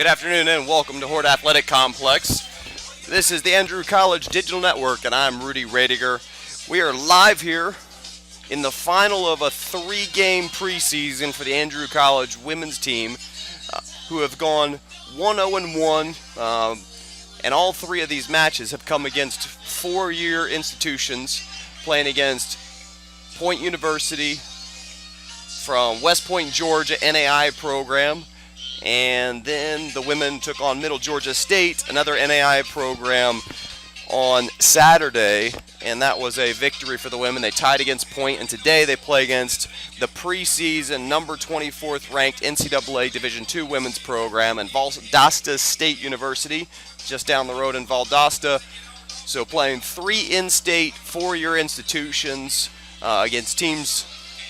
Good afternoon and welcome to Hord Athletic Complex. This is the Andrew College Digital Network and I'm Rudy Radiger. We are live here in the final of a 3-game preseason for the Andrew College women's team who have gone 1-0-1 and all 3 of these matches have come against 4-year institutions playing against Point University from West Point, Georgia, NAI program. And then the women took on Middle Georgia State, another NAI program, on Saturday, and that was a victory for the women. They tied against Point, and today they play against the preseason number 24th ranked NCAA Division II women's program and Valdosta State University, just down the road in Valdosta. So playing 3 in-state, 4-year institutions against teams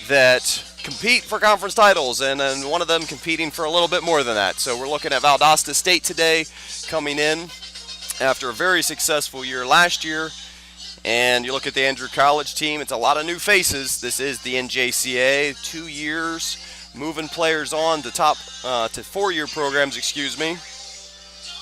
that compete for conference titles, and then one of them competing for a little bit more than that. So we're looking at Valdosta State today, coming in after a very successful year last year. And you look at the Andrew College team, it's a lot of new faces. This is the NJCA, 2 years, moving players on to top to 4-year programs,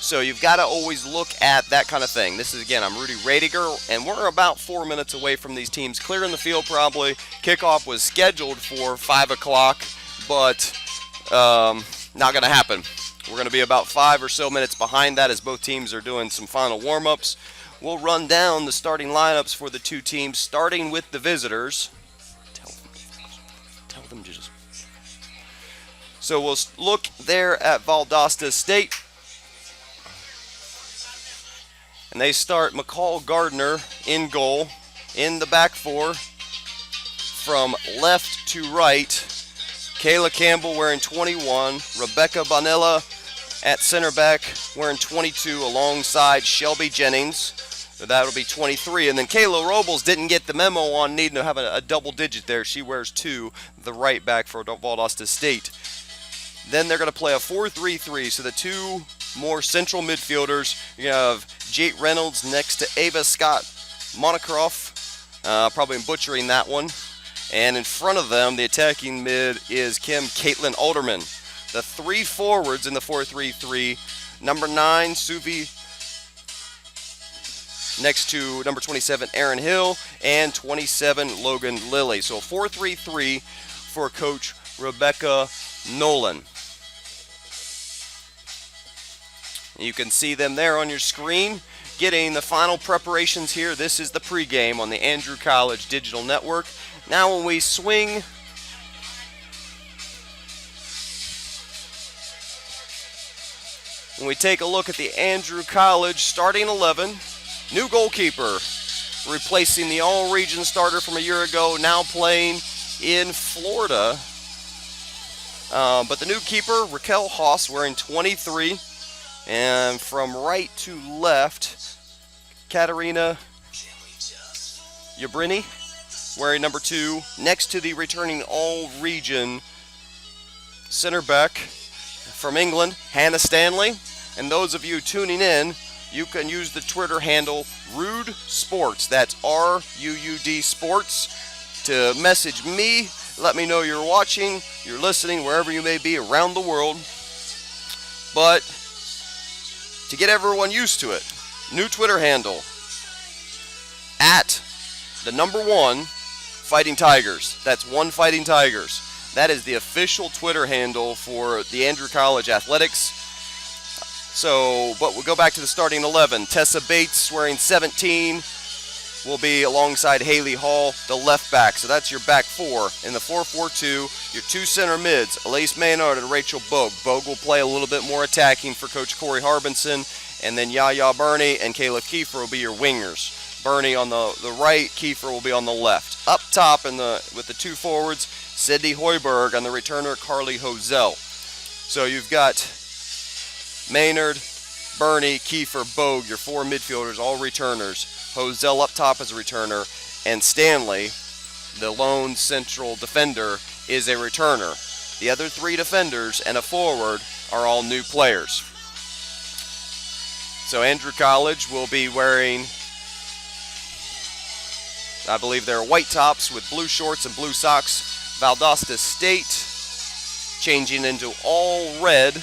So you've got to always look at that kind of thing. This is, again, I'm Rudy Radiger, and we're about 4 minutes away from these teams clearing the field probably. Kickoff was scheduled for 5 o'clock, but not going to happen. We're going to be about 5 or so minutes behind that as both teams are doing some final warm-ups. We'll run down the starting lineups for the 2 teams, starting with the visitors. Tell them to just... So we'll look there at Valdosta State. And they start McCall Gardner in goal. In the back 4, from left to right, Kayla Campbell wearing 21, Rebecca Bonilla at center back wearing 22 alongside Shelby Jennings. So that'll be 23. And then Kayla Robles didn't get the memo on needing to have a double digit there. She wears 2, the right back for Valdosta State. Then they're going to play a 4-3-3. So the 2 more central midfielders, you have Jate Reynolds next to Ava Scott Monocroft, probably butchering that one. And in front of them, the attacking mid is Caitlin Alderman. The 3 forwards in the 4-3-3, number 9, Suvi, next to number 27, Aaron Hill, and 27, Logan Lilly. So 4-3-3 for Coach Rebecca Nolan. You can see them there on your screen getting the final preparations here. This is the pregame on the Andrew College Digital Network. Now when we swing when we take a look at the Andrew College starting 11, new goalkeeper replacing the all-region starter from a year ago, now playing in Florida. But the new keeper, Raquel Haas, wearing 23. And from right to left, Katarina Yabrini, wearing number 2, next to the returning all-region center back from England, Hannah Stanley. And those of you tuning in, you can use the Twitter handle Rude Sports. That's RUUD Sports to message me. Let me know you're watching, you're listening, wherever you may be around the world. But to get everyone used to it, new Twitter handle, at the number 1 Fighting Tigers. That's 1 Fighting Tigers. That is the official Twitter handle for the Andrew College Athletics. So, but we'll go back to the starting 11. Tessa Bates, wearing 17, will be alongside Haley Hall, the left back. So that's your back 4. In the 4-4-2, your 2 center mids, Elise Maynard and Rachel Bogue. Bogue will play a little bit more attacking for Coach Corey Harbinson. And then Yaya Burney and Kayla Kiefer will be your wingers. Burney on the right, Kiefer will be on the left. Up top with the 2 forwards, Sydney Hoiberg and the returner Carly Hosell. So you've got Maynard, Burney, Kiefer, Bogue, your 4 midfielders, all returners. Hosell up top as a returner, and Stanley, the lone central defender, is a returner. The other 3 defenders and a forward are all new players. So Andrew College will be wearing, I believe they're white tops with blue shorts and blue socks. Valdosta State changing into all red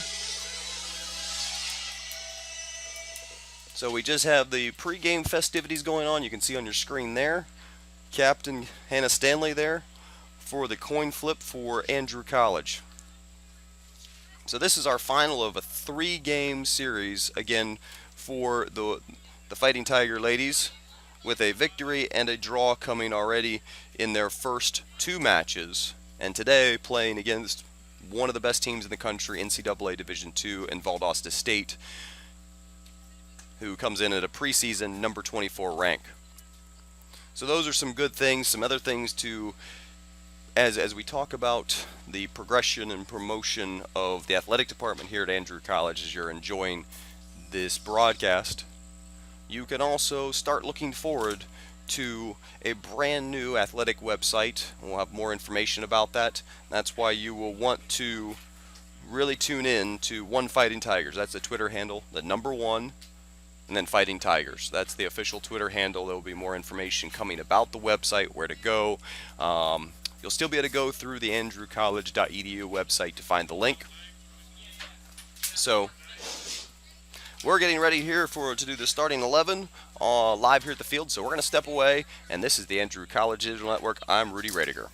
So we just have the pregame festivities going on. You can see on your screen there. Captain Hannah Stanley there for the coin flip for Andrew College. So this is our final of a 3-game series, again, for the Fighting Tiger ladies, with a victory and a draw coming already in their first 2 matches. And today playing against one of the best teams in the country, NCAA Division II, and Valdosta State, who comes in at a preseason number 24 rank. So those are some good things. Some other things to, as we talk about the progression and promotion of the athletic department here at Andrew College, as you're enjoying this broadcast, you can also start looking forward to a brand new athletic website. We'll have more information about that. That's why you will want to really tune in to One Fighting Tigers. That's the Twitter handle, the number 1, and then Fighting Tigers. That's the official Twitter handle. There will be more information coming about the website, where to go. You'll still be able to go through the andrewcollege.edu website to find the link. So we're getting ready here to do the starting 11 live here at the field. So we're going to step away, and this is the Andrew College Digital Network. I'm Rudy Rediger.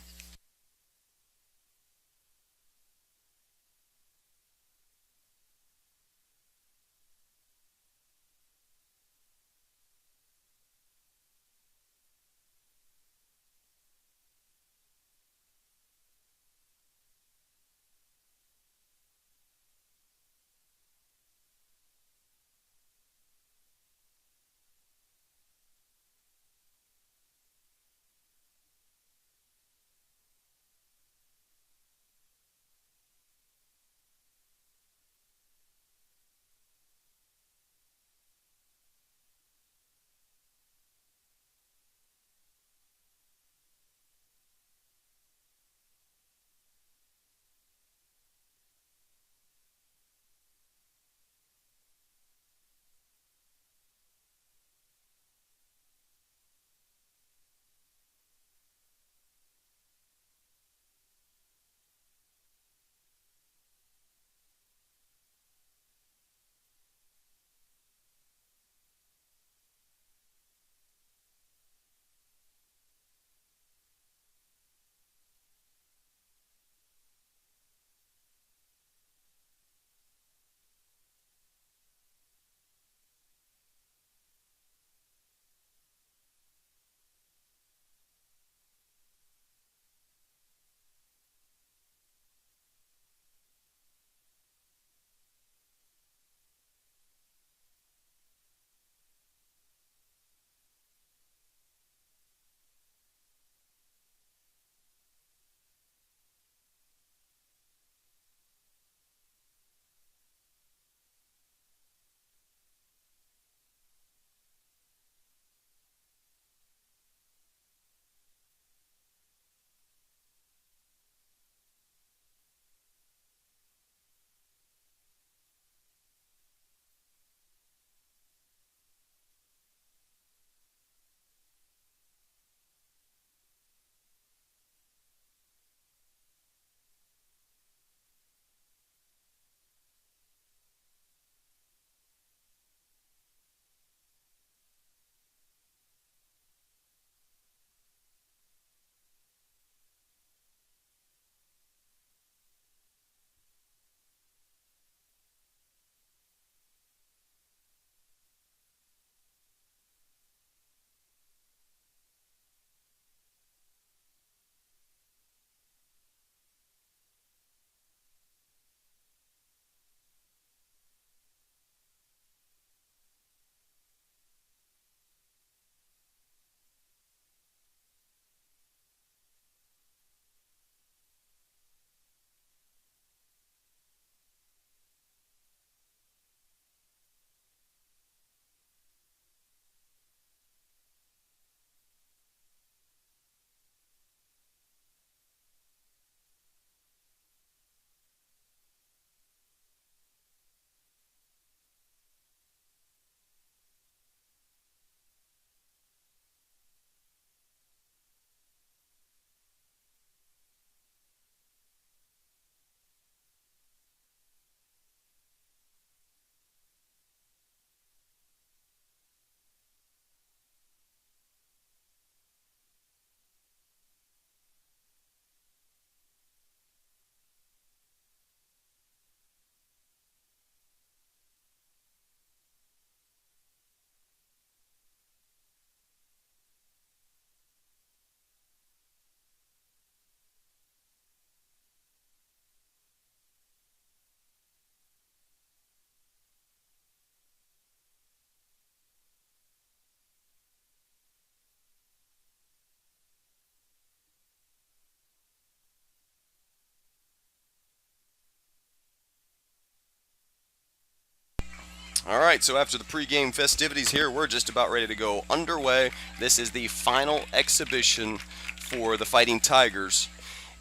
All right, so after the pregame festivities here, we're just about ready to go underway. This is the final exhibition for the Fighting Tigers,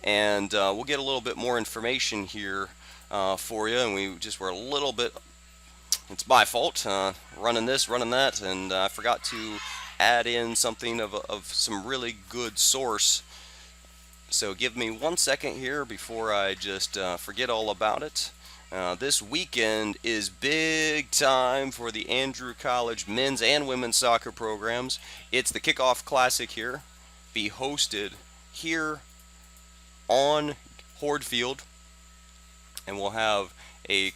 and we'll get a little bit more information here for you. And we just were a little bit, it's my fault, running this, running that, and I forgot to add in something of some really good source. So give me 1 second here before I just forget all about it. This weekend is big time for the Andrew College men's and women's soccer programs. It's the Kickoff Classic here, be hosted here on Hord Field, and we'll have a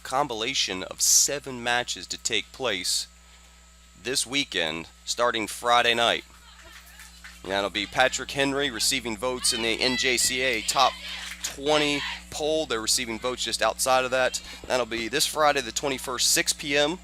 compilation of 7 matches to take place this weekend, starting Friday night. And that'll be Patrick Henry receiving votes in the NJCA Top 20 poll. They're receiving votes just outside of that. That'll be this Friday the 21st, 6 p.m.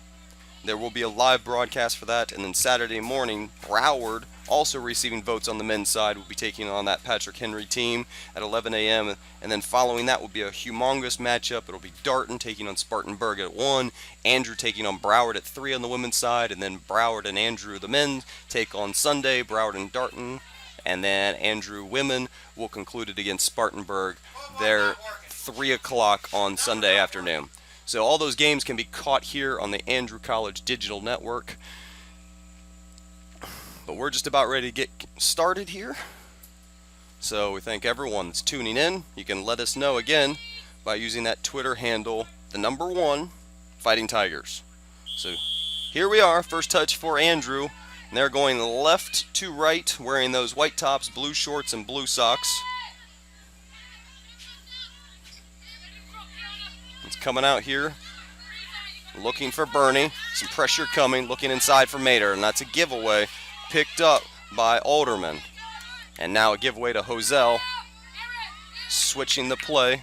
There will be a live broadcast for that. And then Saturday morning, Broward, also receiving votes on the men's side, will be taking on that Patrick Henry team at 11 a.m. And then following that will be a humongous matchup. It'll be Darton taking on Spartanburg at 1, Andrew taking on Broward at 3 on the women's side, and then Broward and Andrew, the men, take on Sunday, Broward and Darton. And then Andrew women will conclude it against Spartanburg there 3 o'clock on Sunday afternoon. So all those games can be caught here on the Andrew College Digital Network. But we're just about ready to get started here. So we thank everyone that's tuning in. You can let us know again by using that Twitter handle, the number 1, Fighting Tigers. So here we are, first touch for Andrew. And they're going left to right, wearing those white tops, blue shorts, and blue socks. It's coming out here, looking for Bernie. Some pressure coming, looking inside for Mater, and that's a giveaway picked up by Alderman. And now a giveaway to Hosell, switching the play.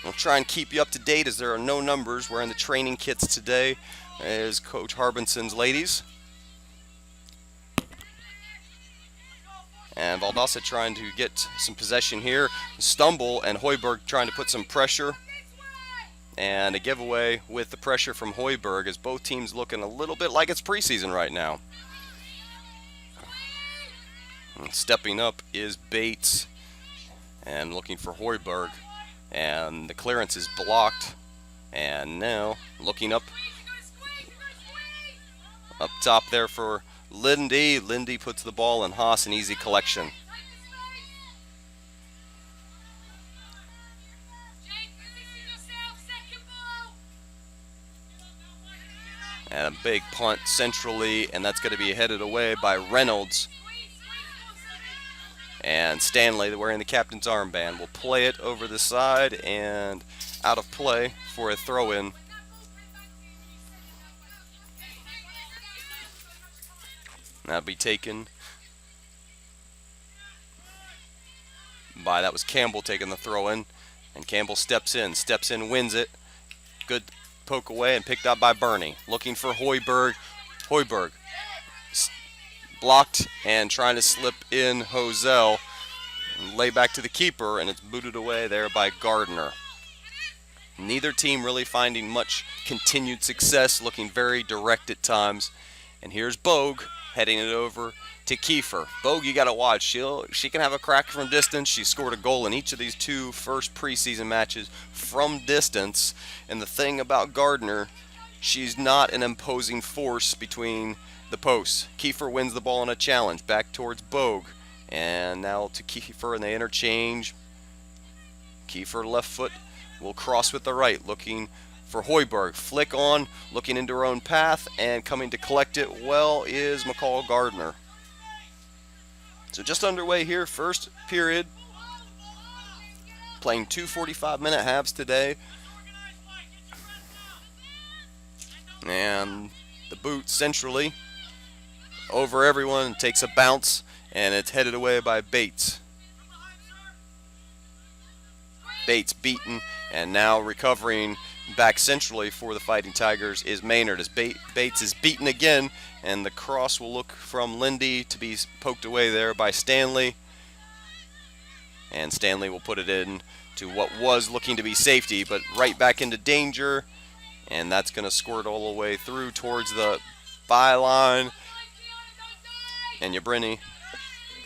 We'll try and keep you up to date as there are no numbers wearing the training kits today as Coach Harbinson's ladies. And Valdosta trying to get some possession here. Stumble, and Hoiberg trying to put some pressure. And a giveaway with the pressure from Hoiberg, as both teams looking a little bit like it's preseason right now. And stepping up is Bates, and looking for Hoiberg. And the clearance is blocked. And now looking up top there for Lindy. Lindy puts the ball in Haas, an easy collection. And a big punt centrally, and that's going to be headed away by Reynolds. And Stanley, wearing the captain's armband, will play it over the side and out of play for a throw-in. That'll be taken by, that was Campbell taking the throw in, and Campbell steps in, wins it. Good poke away and picked up by Bernie. Looking for Hoiberg. Hoiberg blocked and trying to slip in Hosell. Lay back to the keeper, and it's booted away there by Gardner. Neither team really finding much continued success, looking very direct at times. And here's Bogue heading it over to Kiefer. Bogue, you got to watch. She can have a crack from distance. She scored a goal in each of these 2 first preseason matches from distance. And the thing about Gardner, she's not an imposing force between the posts. Kiefer wins the ball in a challenge back towards Bogue. And now to Kiefer, and they interchange. Kiefer left foot will cross with the right, looking for Hoiberg. Flick on, looking into her own path, and coming to collect it well is McCall Gardner. So just underway here, first period. Playing 2 45-minute halves today. And the boot centrally over everyone, takes a bounce, and it's headed away by Bates. Bates beaten, and now recovering back centrally for the Fighting Tigers is Maynard, as Bates is beaten again, and the cross will look from Lindy to be poked away there by Stanley. And Stanley will put it in to what was looking to be safety, but right back into danger. and that's going to squirt all the way through towards the byline. And Yabrini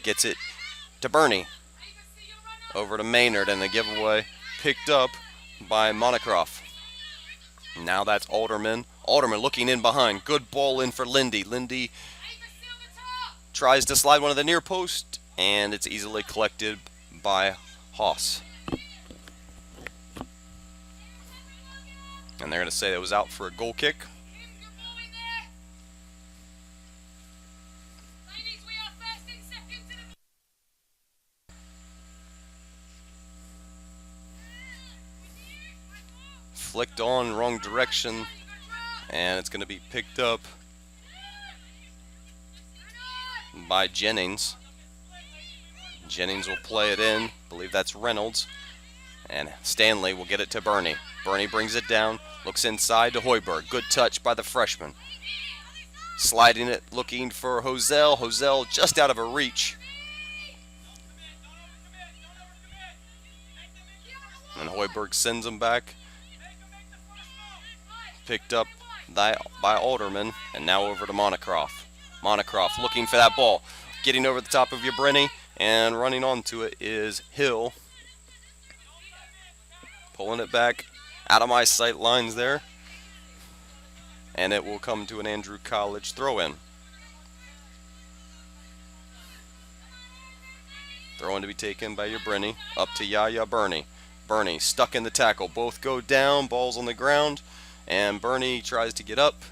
gets it to Bernie. Over to Maynard, and the giveaway picked up by Monocroft. Now that's Alderman. Alderman looking in behind. Good ball in for Lindy. Lindy tries to slide one of the near post, and it's easily collected by Haas. And they're going to say it was out for a goal kick. Flicked on, wrong direction, and it's going to be picked up by Jennings. Jennings will play it in. I believe that's Reynolds. And Stanley will get it to Bernie. Bernie brings it down, looks inside to Hoiberg. Good touch by the freshman. Sliding it, looking for Hosell. Hosell just out of a reach. And Hoiberg sends him back. Picked up by Alderman, and now over to Monocroft. Monocroft looking for that ball. Getting over the top of Yabrini, and running onto it is Hill. Pulling it back out of my sight lines there. And it will come to an Andrew College throw-in. Throw-in to be taken by Yabrini. Up to Yaya Bernie. Bernie stuck in the tackle. Both go down. Ball's on the ground. And Bernie tries to get up.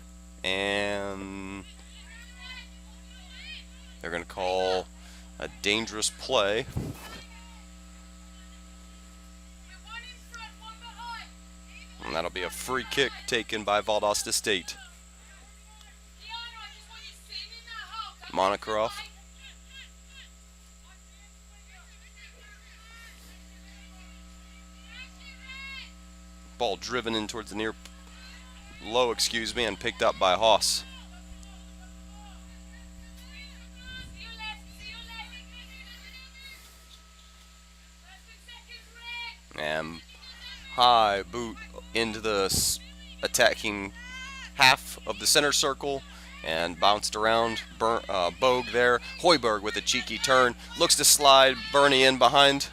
And they're going to call a dangerous play. And that'll be a free kick taken by Valdosta State. Monocroft. Ball driven in towards the near low, and picked up by Haas. And high boot into the attacking half of the center circle and bounced around. Bogue there. Hoiberg with a cheeky turn. Looks to slide. Bernie in behind.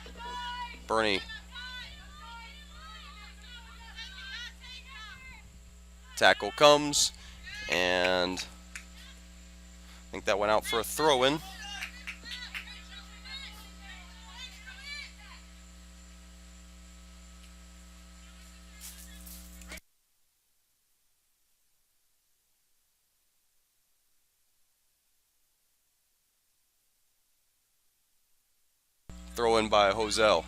Bernie. Tackle comes, and I think that went out for a throw-in. Throw in by Hosell.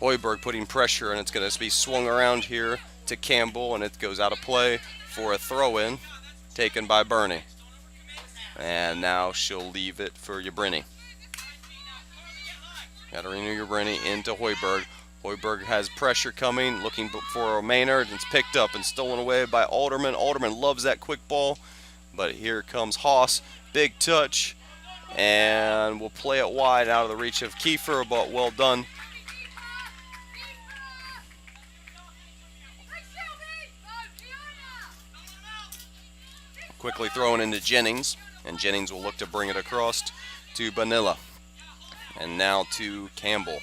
Hoiberg putting pressure, and it's going to be swung around here to Campbell, and it goes out of play for a throw-in taken by Bernie. And now she'll leave it for Yabrini. Katarina Yabrini into Hoiberg. Hoiberg has pressure coming, looking for Maynard. It's picked up and stolen away by Alderman. Alderman loves that quick ball, but here comes Haas. Big touch, and we'll play it wide out of the reach of Kiefer, but well done. Quickly thrown into Jennings, and Jennings will look to bring it across to Banilla. And now to Campbell.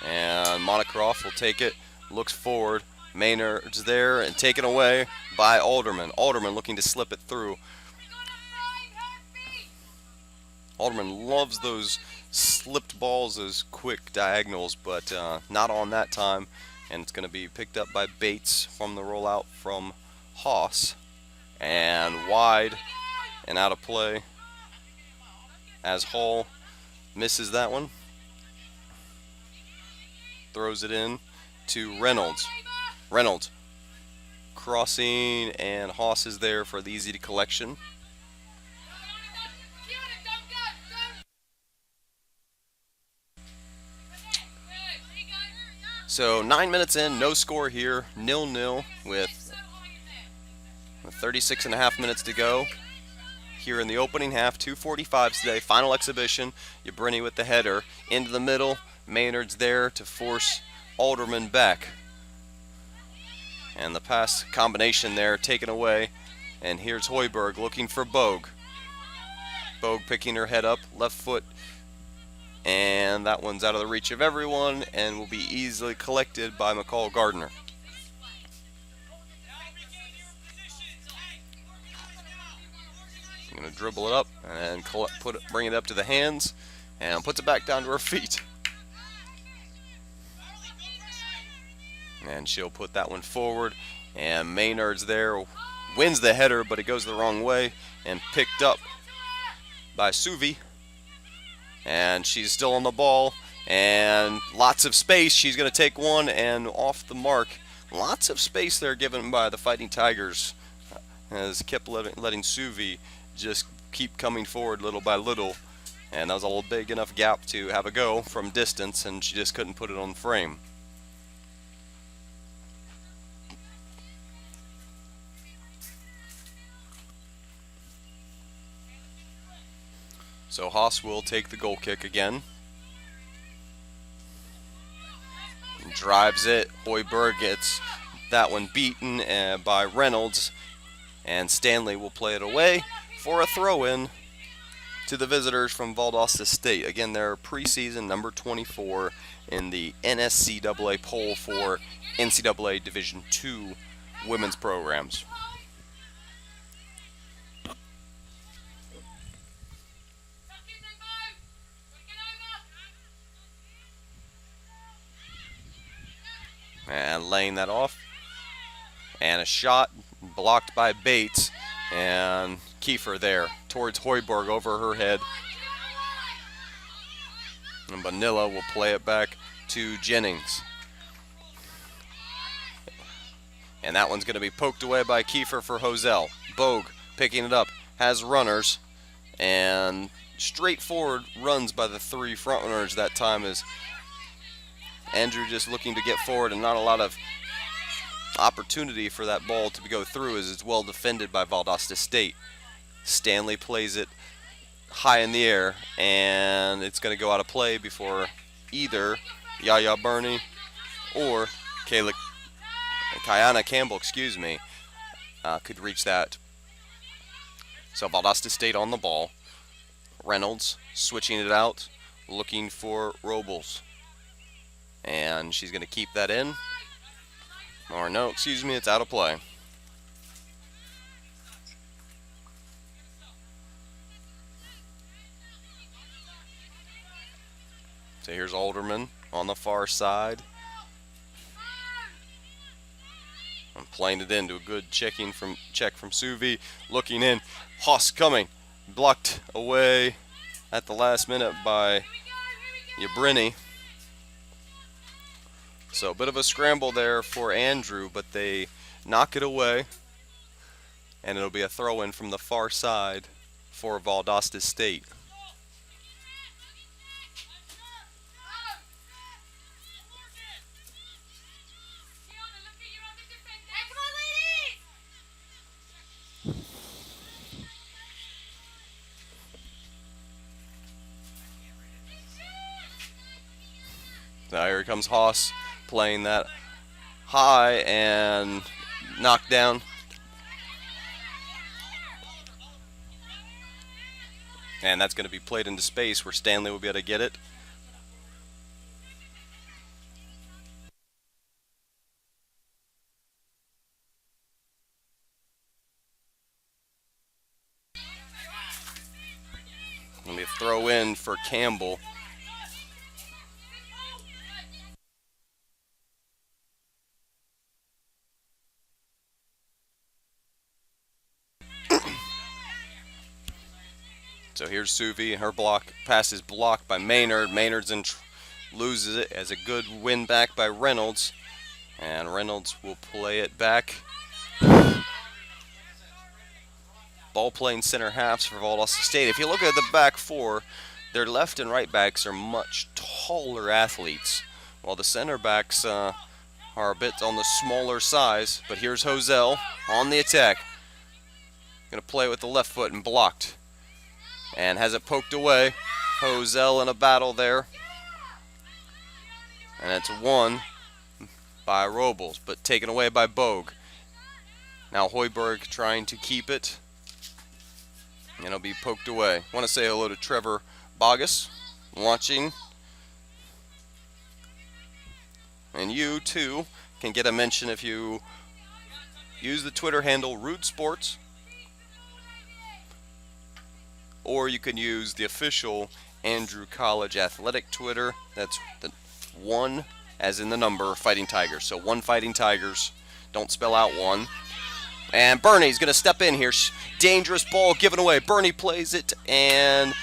And Monocroft will take it, looks forward. Maynard's there and taken away by Alderman. Alderman looking to slip it through. Alderman loves those slipped balls, those quick diagonals, but not on that time. And it's going to be picked up by Bates from the rollout from Haas, and wide and out of play as Hall misses that one. Throws it in to Reynolds. Reynolds crossing, and Haas is there for the easy collection. So 9 minutes in, no score here, 0-0 with 36.5 minutes to go. Here in the opening half, 2:45 today, final exhibition. Yabrini with the header into the middle. Maynard's there to force Alderman back. And the pass combination there taken away. And here's Hoiberg looking for Bogue. Bogue picking her head up, left foot. And that one's out of the reach of everyone and will be easily collected by McCall Gardner. Going to dribble it up and bring it up to the hands and puts it back down to her feet. And she'll put that one forward, and Maynard's there, wins the header, but it goes the wrong way and picked up by Suvi. And she's still on the ball, and lots of space. She's going to take one and off the mark. Lots of space there given by the Fighting Tigers, as kept letting Suvi just keep coming forward little by little. And that was a big enough gap to have a go from distance, and she just couldn't put it on frame. So Haas will take the goal kick again. Drives it. Hoiberg gets that one beaten by Reynolds. And Stanley will play it away for a throw-in to the visitors from Valdosta State. Again, they're preseason number 24 in the NSCAA poll for NCAA Division II women's programs. And laying that off. And a shot blocked by Bates. And Kiefer there towards Hoiberg over her head. And Bonilla will play it back to Jennings. And that one's going to be poked away by Kiefer for Hosell. Bogue picking it up. Has runners. And straightforward runs by the three front runners that time is Andrew just looking to get forward, and not a lot of opportunity for that ball to go through as it's well defended by Valdosta State. Stanley plays it high in the air, and it's going to go out of play before either Yaya Burney or Kayana Campbell, could reach that. So Valdosta State on the ball. Reynolds switching it out, looking for Robles. And she's going to keep that in. Or no, it's out of play. So here's Alderman on the far side. I'm playing it into a good check from Suvi. Looking in. Haas coming. Blocked away at the last minute by Yabrini. So a bit of a scramble there for Andrew, but they knock it away. And it'll be a throw-in from the far side for Valdosta State. Now here comes Haas playing that high and knocked down. And that's going to be played into space where Stanley will be able to get it. Let me throw in for Campbell. So here's Suvi, and her pass is blocked by Maynard. Maynard's loses it as a good win back by Reynolds. And Reynolds will play it back ball playing center halves for Valdosta State. If you look at the back four, their left and right backs are much taller athletes, while the center backs are a bit on the smaller size. But here's Hosell on the attack. Going to play with the left foot and blocked. And has it poked away. Hosell in a battle there. And it's won by Robles, but taken away by Bogue. Now Hoiberg trying to keep it. And it'll be poked away. Want to say hello to Trevor Bogus watching. And you too can get a mention if you use the Twitter handle Rude Sports. Or you can use the official Andrew College Athletic Twitter. That's the 1 as in the number Fighting Tigers. So 1 Fighting Tigers. Don't spell out 1. And Bernie's going to step in here. Dangerous ball given away. Bernie plays it, and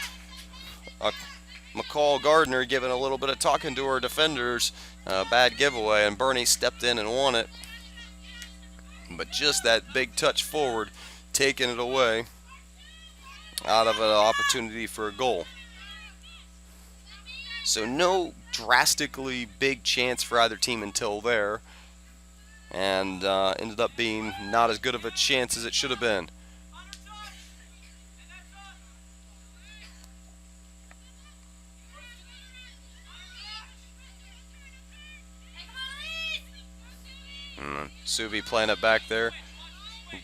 McCall Gardner giving a little bit of talking to her defenders. Bad giveaway, and Bernie stepped in and won it. But just that big touch forward, taking it away out of an opportunity for a goal. So no drastically big chance for either team until there. And ended up being not as good of a chance as it should have been. Suvi playing it back there.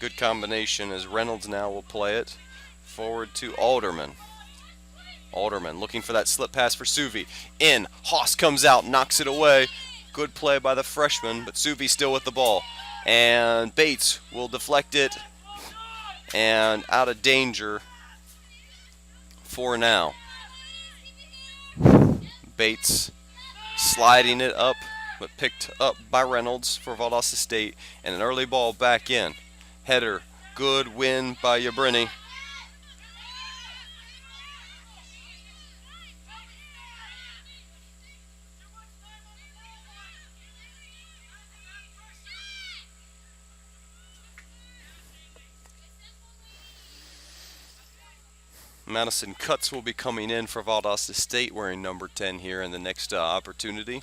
Good combination as Reynolds now will play it forward to Alderman. Alderman looking for that slip pass for Suvi. In. Haas comes out, knocks it away. Good play by the freshman, but Suvi still with the ball. And Bates will deflect it. And out of danger for now. Bates sliding it up, but picked up by Reynolds for Valdosta State. And an early ball back in. Header. Good win by Yabrini. Madison Cutts will be coming in for Valdosta State wearing number 10 here in the next opportunity.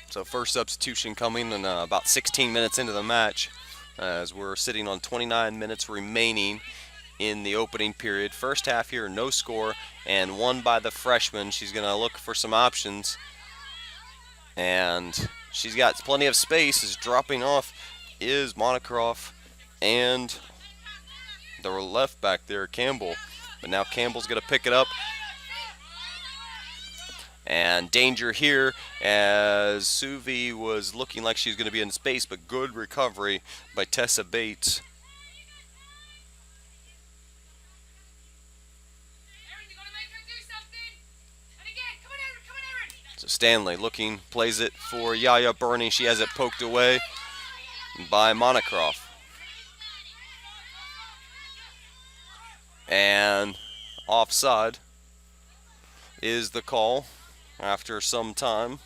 So first substitution coming in about 16 minutes into the match as we're sitting on 29 minutes remaining in the opening period. First half here, no score, and won by the freshman. She's going to look for some options, and she's got plenty of space. Is dropping off is Monocroft and the left back there, Campbell. But now Campbell's going to pick it up. And danger here as Suvi was looking like she was going to be in space, but good recovery by Tessa Bates. So Stanley looking, plays it for Yaya Burney. She has it poked away by Monocroft. And offside is the call after some time.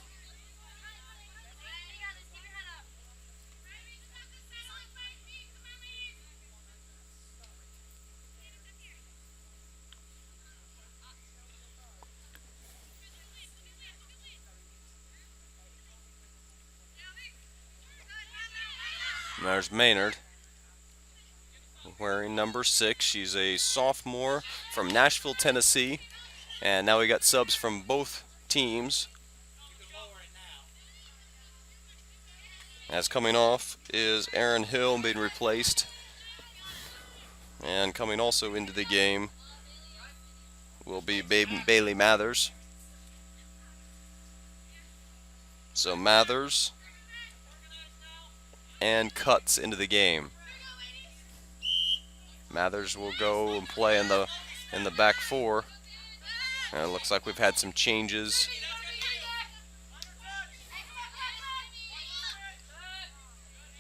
And there's Maynard wearing number 6. She's a sophomore from Nashville, Tennessee. And now we got subs from both teams. As coming off is Aaron Hill being replaced. And coming also into the game will be Bailey Mathers. So Mathers and Cutts into the game. Mathers will go and play in the back four. And it looks like we've had some changes.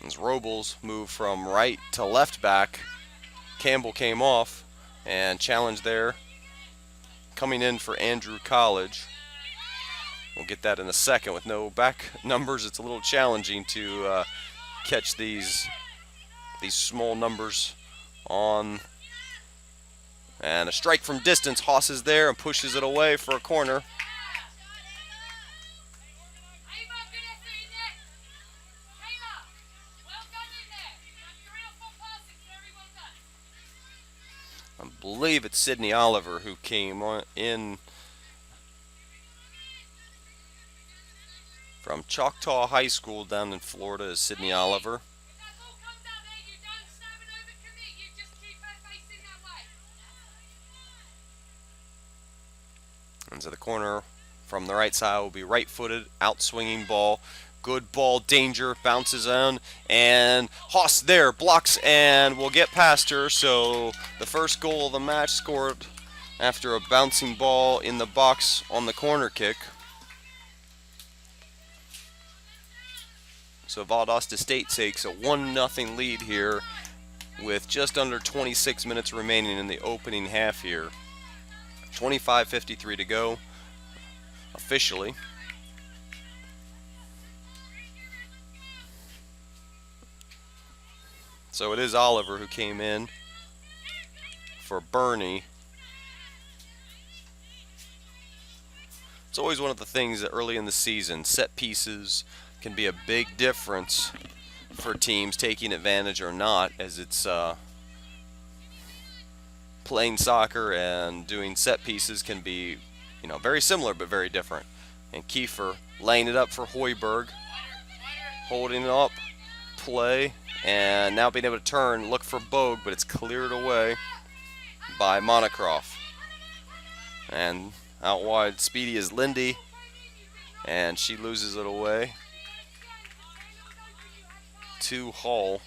As Robles moved from right to left back. Campbell came off and challenged there. Coming in for Andrew College. We'll get that in a second. With no back numbers, it's a little challenging to catch these small numbers on And a strike from distance. Haas is there and pushes it away for a corner. I believe it's Sydney Oliver who came in from Choctaw High School down in Florida. Is Sydney Oliver. And so the corner from the right side will be right-footed, out-swinging ball. Good ball, danger, bounces on, and Haas there, blocks, and will get past her. So the first goal of the match scored after a bouncing ball in the box on the corner kick. So Valdosta State takes a 1-0 lead here with just under 26 minutes remaining in the opening half here. 25:53 to go officially. So it is Oliver who came in for Bernie. It's always one of the things that early in the season, set pieces can be a big difference for teams taking advantage or not, as it's playing soccer and doing set pieces can be, very similar but very different. And Kiefer laying it up for Hoiberg, holding it up, play, and now being able to turn, look for Bogue, but it's cleared away by Monocroft. And out wide, speedy is Lindy, and she loses it away to Hall.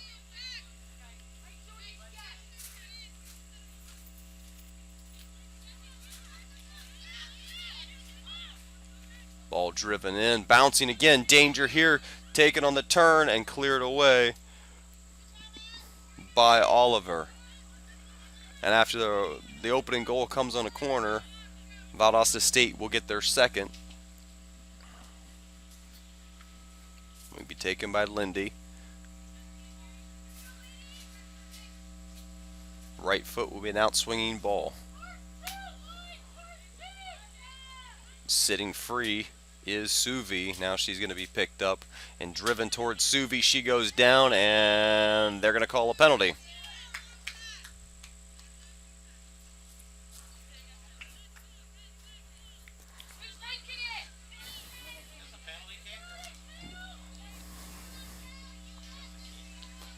Ball driven in, bouncing again, danger here, taken on the turn and cleared away by Oliver. And after the opening goal comes on a corner, Valdosta State will get their second. Will be taken by Lindy. Right foot will be an out-swinging ball. Sitting free is Suvi. Now she's going to be picked up and driven towards Suvi. She goes down, and they're going to call a penalty.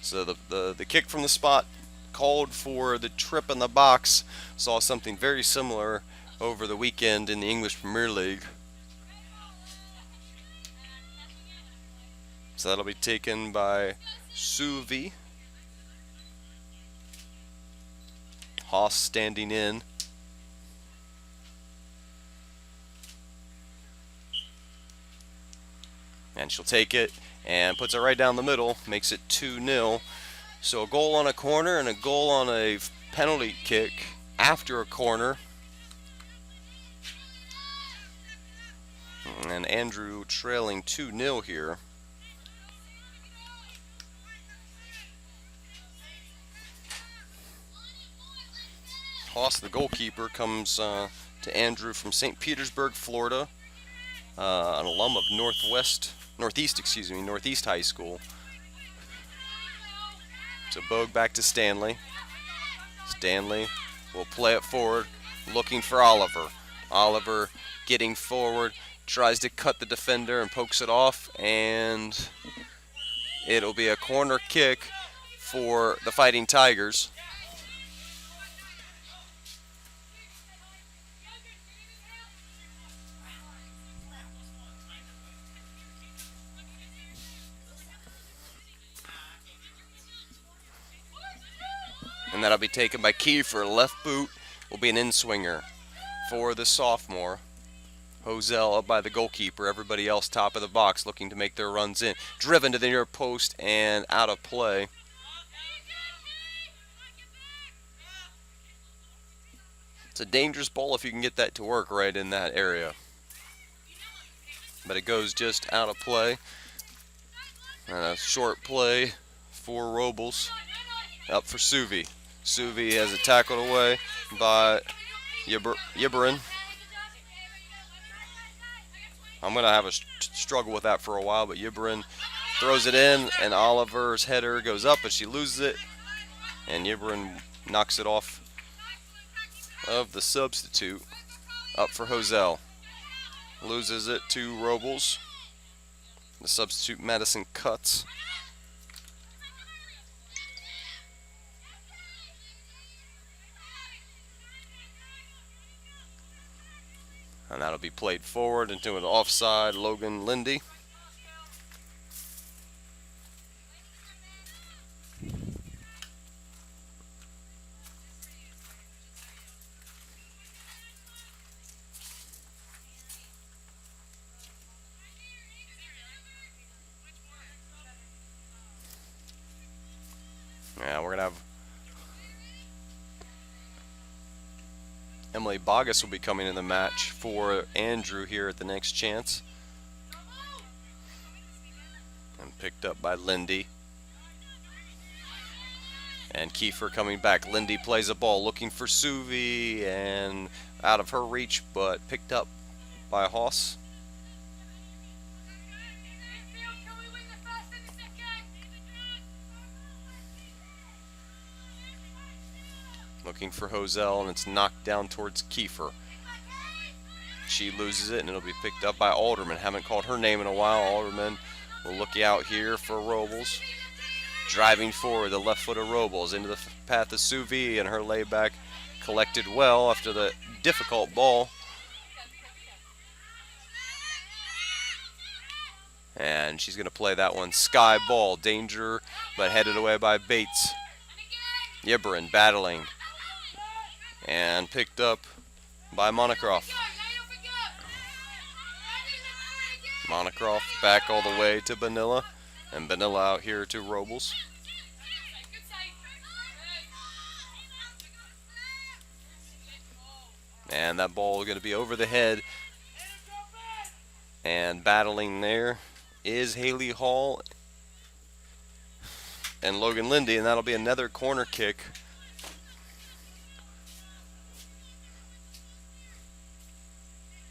So the kick from the spot called for the trip in the box. Saw something very similar over the weekend in the English Premier League. So that'll be taken by Suvi. Haas standing in. And she'll take it and puts it right down the middle, makes it 2-0. So a goal on a corner and a goal on a penalty kick after a corner. And Andrew trailing 2-0 here. Haas, the goalkeeper, comes to Andrew from St. Petersburg, Florida, an alum of Northeast High School. So Bogue back to Stanley. Stanley will play it forward, looking for Oliver. Oliver getting forward, tries to cut the defender and pokes it off, and it'll be a corner kick for the Fighting Tigers. And that'll be taken by Kiefer. Left boot will be an in-swinger for the sophomore. Hosel up by the goalkeeper. Everybody else top of the box looking to make their runs in. Driven to the near post and out of play. It's a dangerous ball if you can get that to work right in that area. But it goes just out of play. And a short play for Robles. Up for Suvi. Suvi has it tackled away, by Yibberin. I'm going to have a struggle with that for a while, but Yibberin throws it in, and Oliver's header goes up, but she loses it, and Yibberin knocks it off of the substitute. Up for Hosel. Loses it to Robles. The substitute Madison cuts. And that'll be played forward into an offside Logan Lindy. Yeah, we're going to have Emily Bogus will be coming in the match for Andrew here at the next chance. And picked up by Lindy. And Kiefer coming back. Lindy plays a ball looking for Suvi and out of her reach, but picked up by Haas. Looking for Hosel, and it's knocked down towards Kiefer. She loses it, and it'll be picked up by Alderman. Haven't called her name in a while. Alderman will look out here for Robles. Driving forward, the left foot of Robles into the path of Suvi, and her layback collected well after the difficult ball. And she's going to play that one sky ball. Danger, but headed away by Bates. Yibberin battling. And picked up by Monocroft. Monocroft back all the way to Vanilla. And Vanilla out here to Robles. And that ball is going to be over the head. And battling there is Haley Hall and Logan Lindy. And that'll be another corner kick.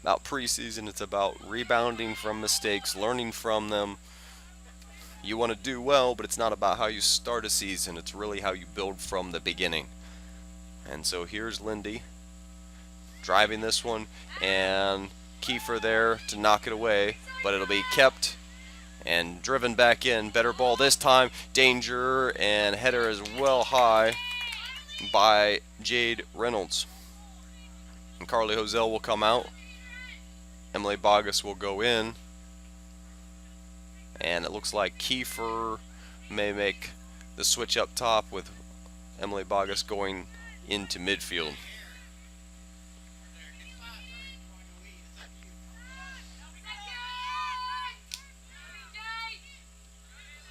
About preseason, it's about rebounding from mistakes, learning from them. You want to do well, but it's not about how you start a season. It's really how you build from the beginning. And so here's Lindy driving this one, and Kiefer there to knock it away, but it'll be kept and driven back in. Better ball this time. Danger, and header is well high by Jade Reynolds. And Carly Hosel will come out. Emily Bogus will go in. And it looks like Kiefer may make the switch up top with Emily Bogus going into midfield.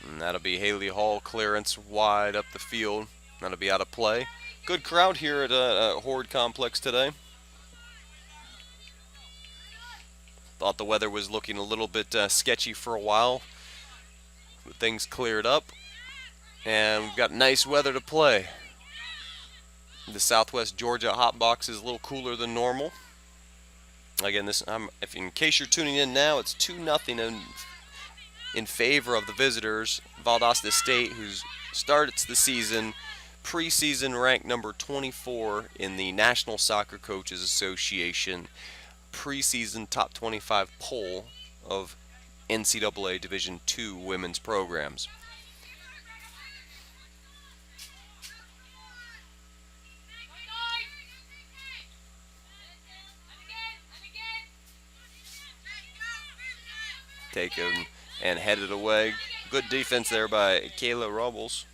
And that'll be Haley Hall clearance wide up the field. That'll be out of play. Good crowd here at Hord Complex today. Thought the weather was looking a little bit sketchy for a while, but things cleared up, and we've got nice weather to play. The Southwest Georgia hot box is a little cooler than normal. Again, if in case you're tuning in now, it's 2-0 in favor of the visitors, Valdosta State, who starts the season preseason ranked number 24 in the National Soccer Coaches Association preseason top 25 poll of NCAA Division II women's programs. Taken and headed away. Good defense there by Kayla Robles.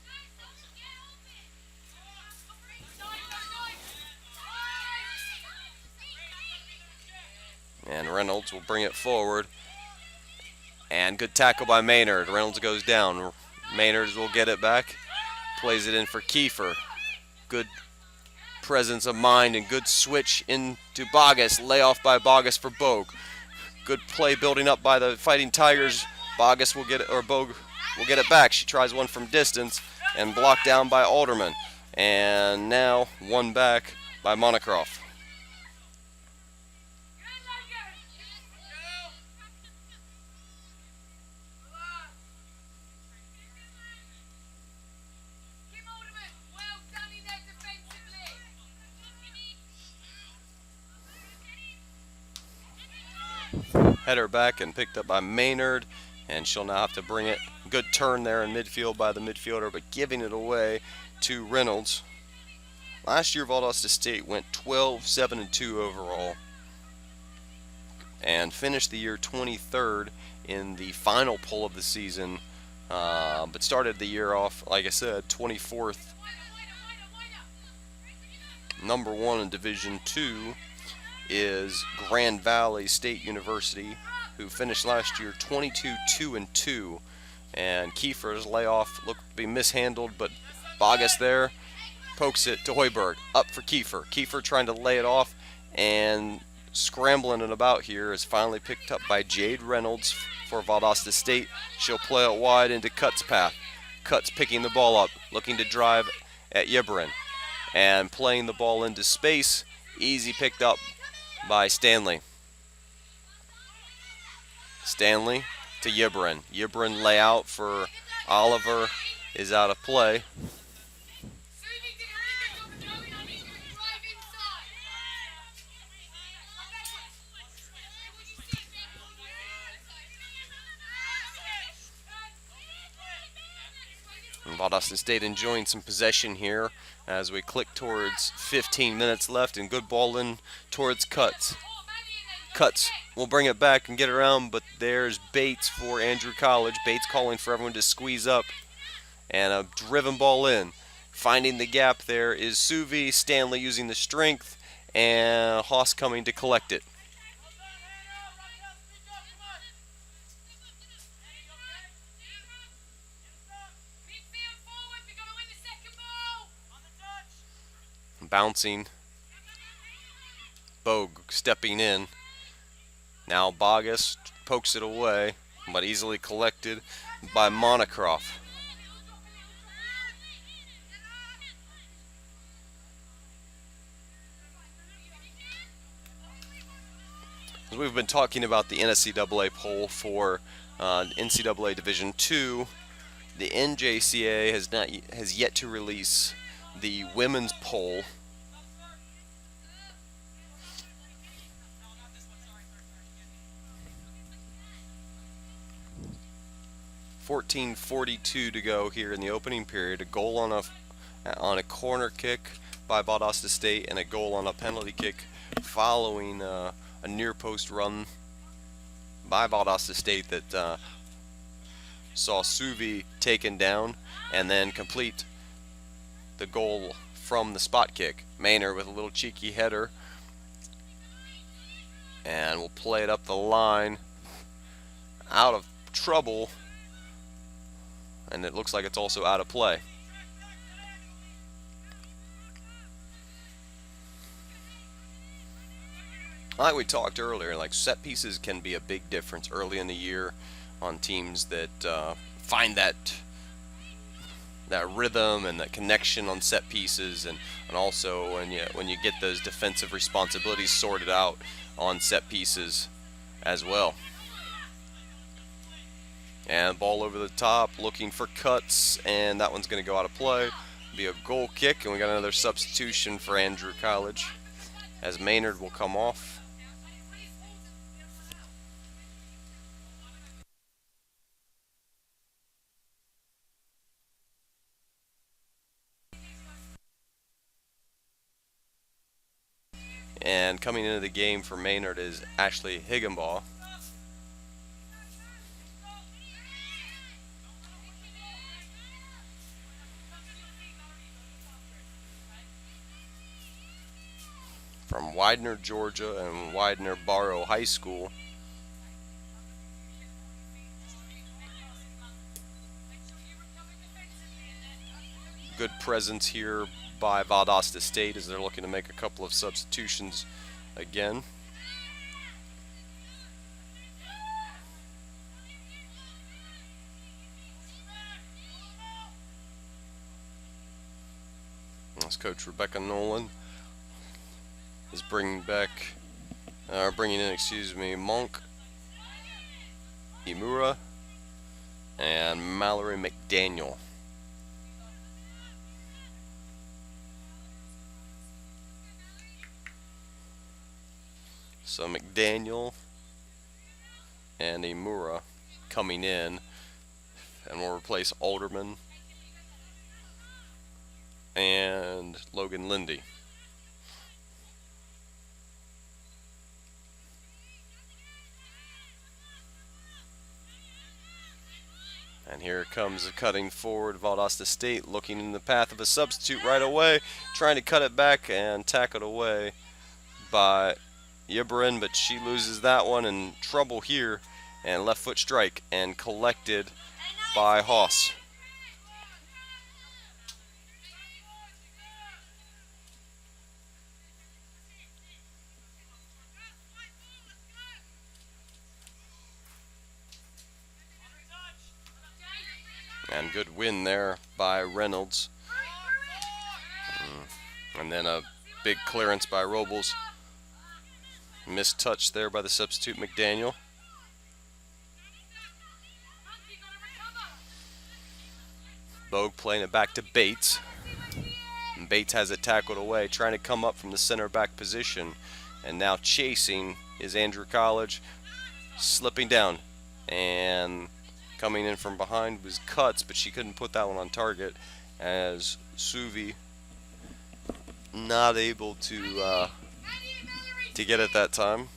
And Reynolds will bring it forward. And good tackle by Maynard. Reynolds goes down. Maynard will get it back. Plays it in for Kiefer. Good presence of mind and good switch into Bogus. Layoff by Bogus for Bogue. Good play building up by the Fighting Tigers. Bogus will get it, or Bogue will get it back. She tries one from distance and blocked down by Alderman. And now one back by Monocroft. Header back and picked up by Maynard, and she'll now have to bring it. Good turn there in midfield by the midfielder, but giving it away to Reynolds. Last year, Valdosta State went 12-7-2 overall and finished the year 23rd in the final poll of the season, but started the year off, like I said, 24th. Number 1 in Division 2 is Grand Valley State University, who finished last year 22-2-2. And Kiefer's layoff looked to be mishandled, but Bogus there pokes it to Hoiberg. Up for Kiefer. Kiefer trying to lay it off, and scrambling it about here is finally picked up by Jade Reynolds for Valdosta State. She'll play it wide into Cut's path. Cut's picking the ball up, looking to drive at Yibberin, and playing the ball into space. Easy picked up by Stanley. Stanley to Yibberin. Yibberin layout for Oliver is out of play. And Valdosta State enjoying some possession here as we click towards 15 minutes left, and good ball in towards Cutts. Cutts will bring it back and get around, but there's Bates for Andrew College. Bates calling for everyone to squeeze up, and a driven ball in. Finding the gap there is Suvi. Stanley using the strength, and Haas coming to collect it. Bouncing. Bogue stepping in. Now Bogus pokes it away, but easily collected by Monocroft. As we've been talking about the NCAA poll for NCAA Division II, the NJCA has yet to release the women's poll. .14:42 to go here in the opening period. A goal on a corner kick by Valdosta State, and a goal on a penalty kick following a near post run by Valdosta State that saw Suvi taken down and then complete the goal from the spot kick. Maynard with a little cheeky header, and we'll play it up the line. Out of trouble, and it looks like it's also out of play. Like we talked earlier, like set pieces can be a big difference early in the year on teams that find that rhythm and that connection on set pieces, and also when you get those defensive responsibilities sorted out on set pieces as well. And ball over the top, looking for Cutts, and that one's going to go out of play. Be a goal kick, and we got another substitution for Andrew College, as Maynard will come off. And coming into the game for Maynard is Ashley Higginbaugh. From Widener, Georgia, and Widener Barrow High School. Good presence here by Valdosta State as they're looking to make a couple of substitutions again. That's Coach Rebecca Nolan is bringing in, excuse me, Monk, Imura, and Mallory McDaniel. So McDaniel and Imura coming in, and will replace Alderman and Logan Lindy. And here comes a cutting forward Valdosta State, looking in the path of a substitute right away, trying to cut it back and tack it away by Yibberin, but she loses that one, and trouble here, and left foot strike, and collected by Haas. And good win there by Reynolds. And then a big clearance by Robles. Missed touch there by the substitute McDaniel. Bogue playing it back to Bates. And Bates has it tackled away, trying to come up from the center back position. And now chasing is Andrew College, slipping down. And coming in from behind was Cuts, but she couldn't put that one on target, as Suvi not able to get it that time.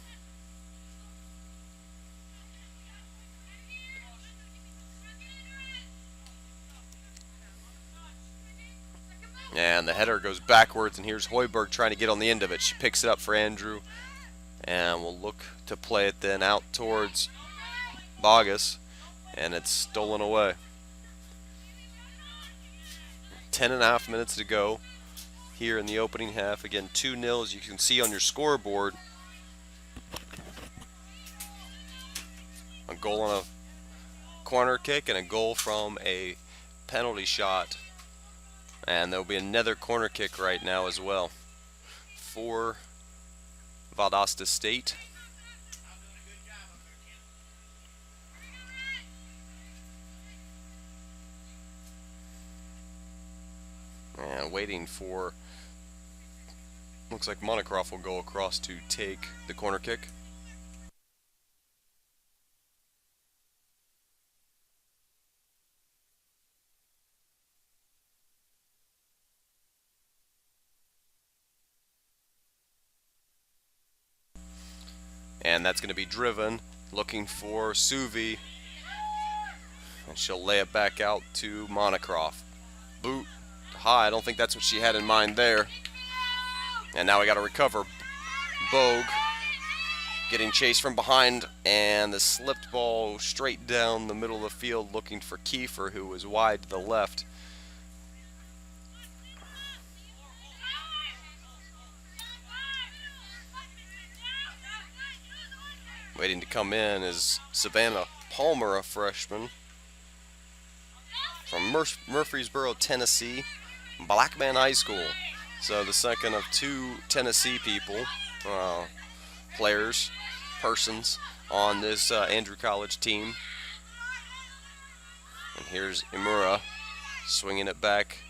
And the header goes backwards, and here's Hoiberg trying to get on the end of it. She picks it up for Andrew, and will look to play it then out towards Bogus, and it's stolen away. 10.5 minutes to go here in the opening half. Again, 2-0, as you can see on your scoreboard. A goal on a corner kick and a goal from a penalty shot. And there'll be another corner kick right now as well for Valdosta State. And waiting for, looks like Monocroft will go across to take the corner kick. And that's going to be driven, looking for Suvi, and she'll lay it back out to Monocroft. Boot high, I don't think that's what she had in mind there. And now we got to recover. Bogue getting chased from behind, and the slipped ball straight down the middle of the field, looking for Kiefer, who was wide to the left. Waiting to come in is Savannah Palmer, a freshman from Murfreesboro, Tennessee, Blackman High School. So the second of two Tennessee people, persons on this Andrew College team. And here's Imura swinging it back.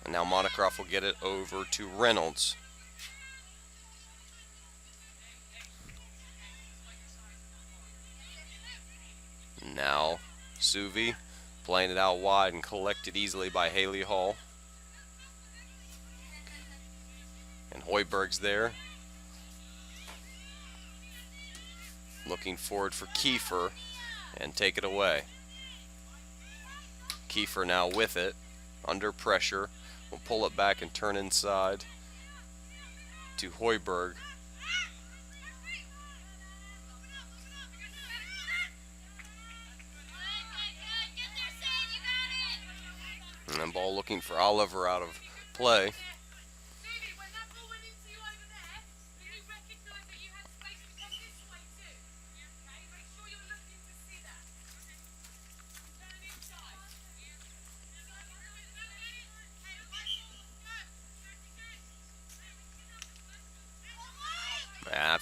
And now Monocroft will get it over to Reynolds. Now Suvi playing it out wide and collected easily by Haley Hall. And Hoiberg's there, looking forward for Kiefer, and take it away. Kiefer now with it, under pressure, will pull it back and turn inside to Hoiberg. And then ball looking for Oliver out of play.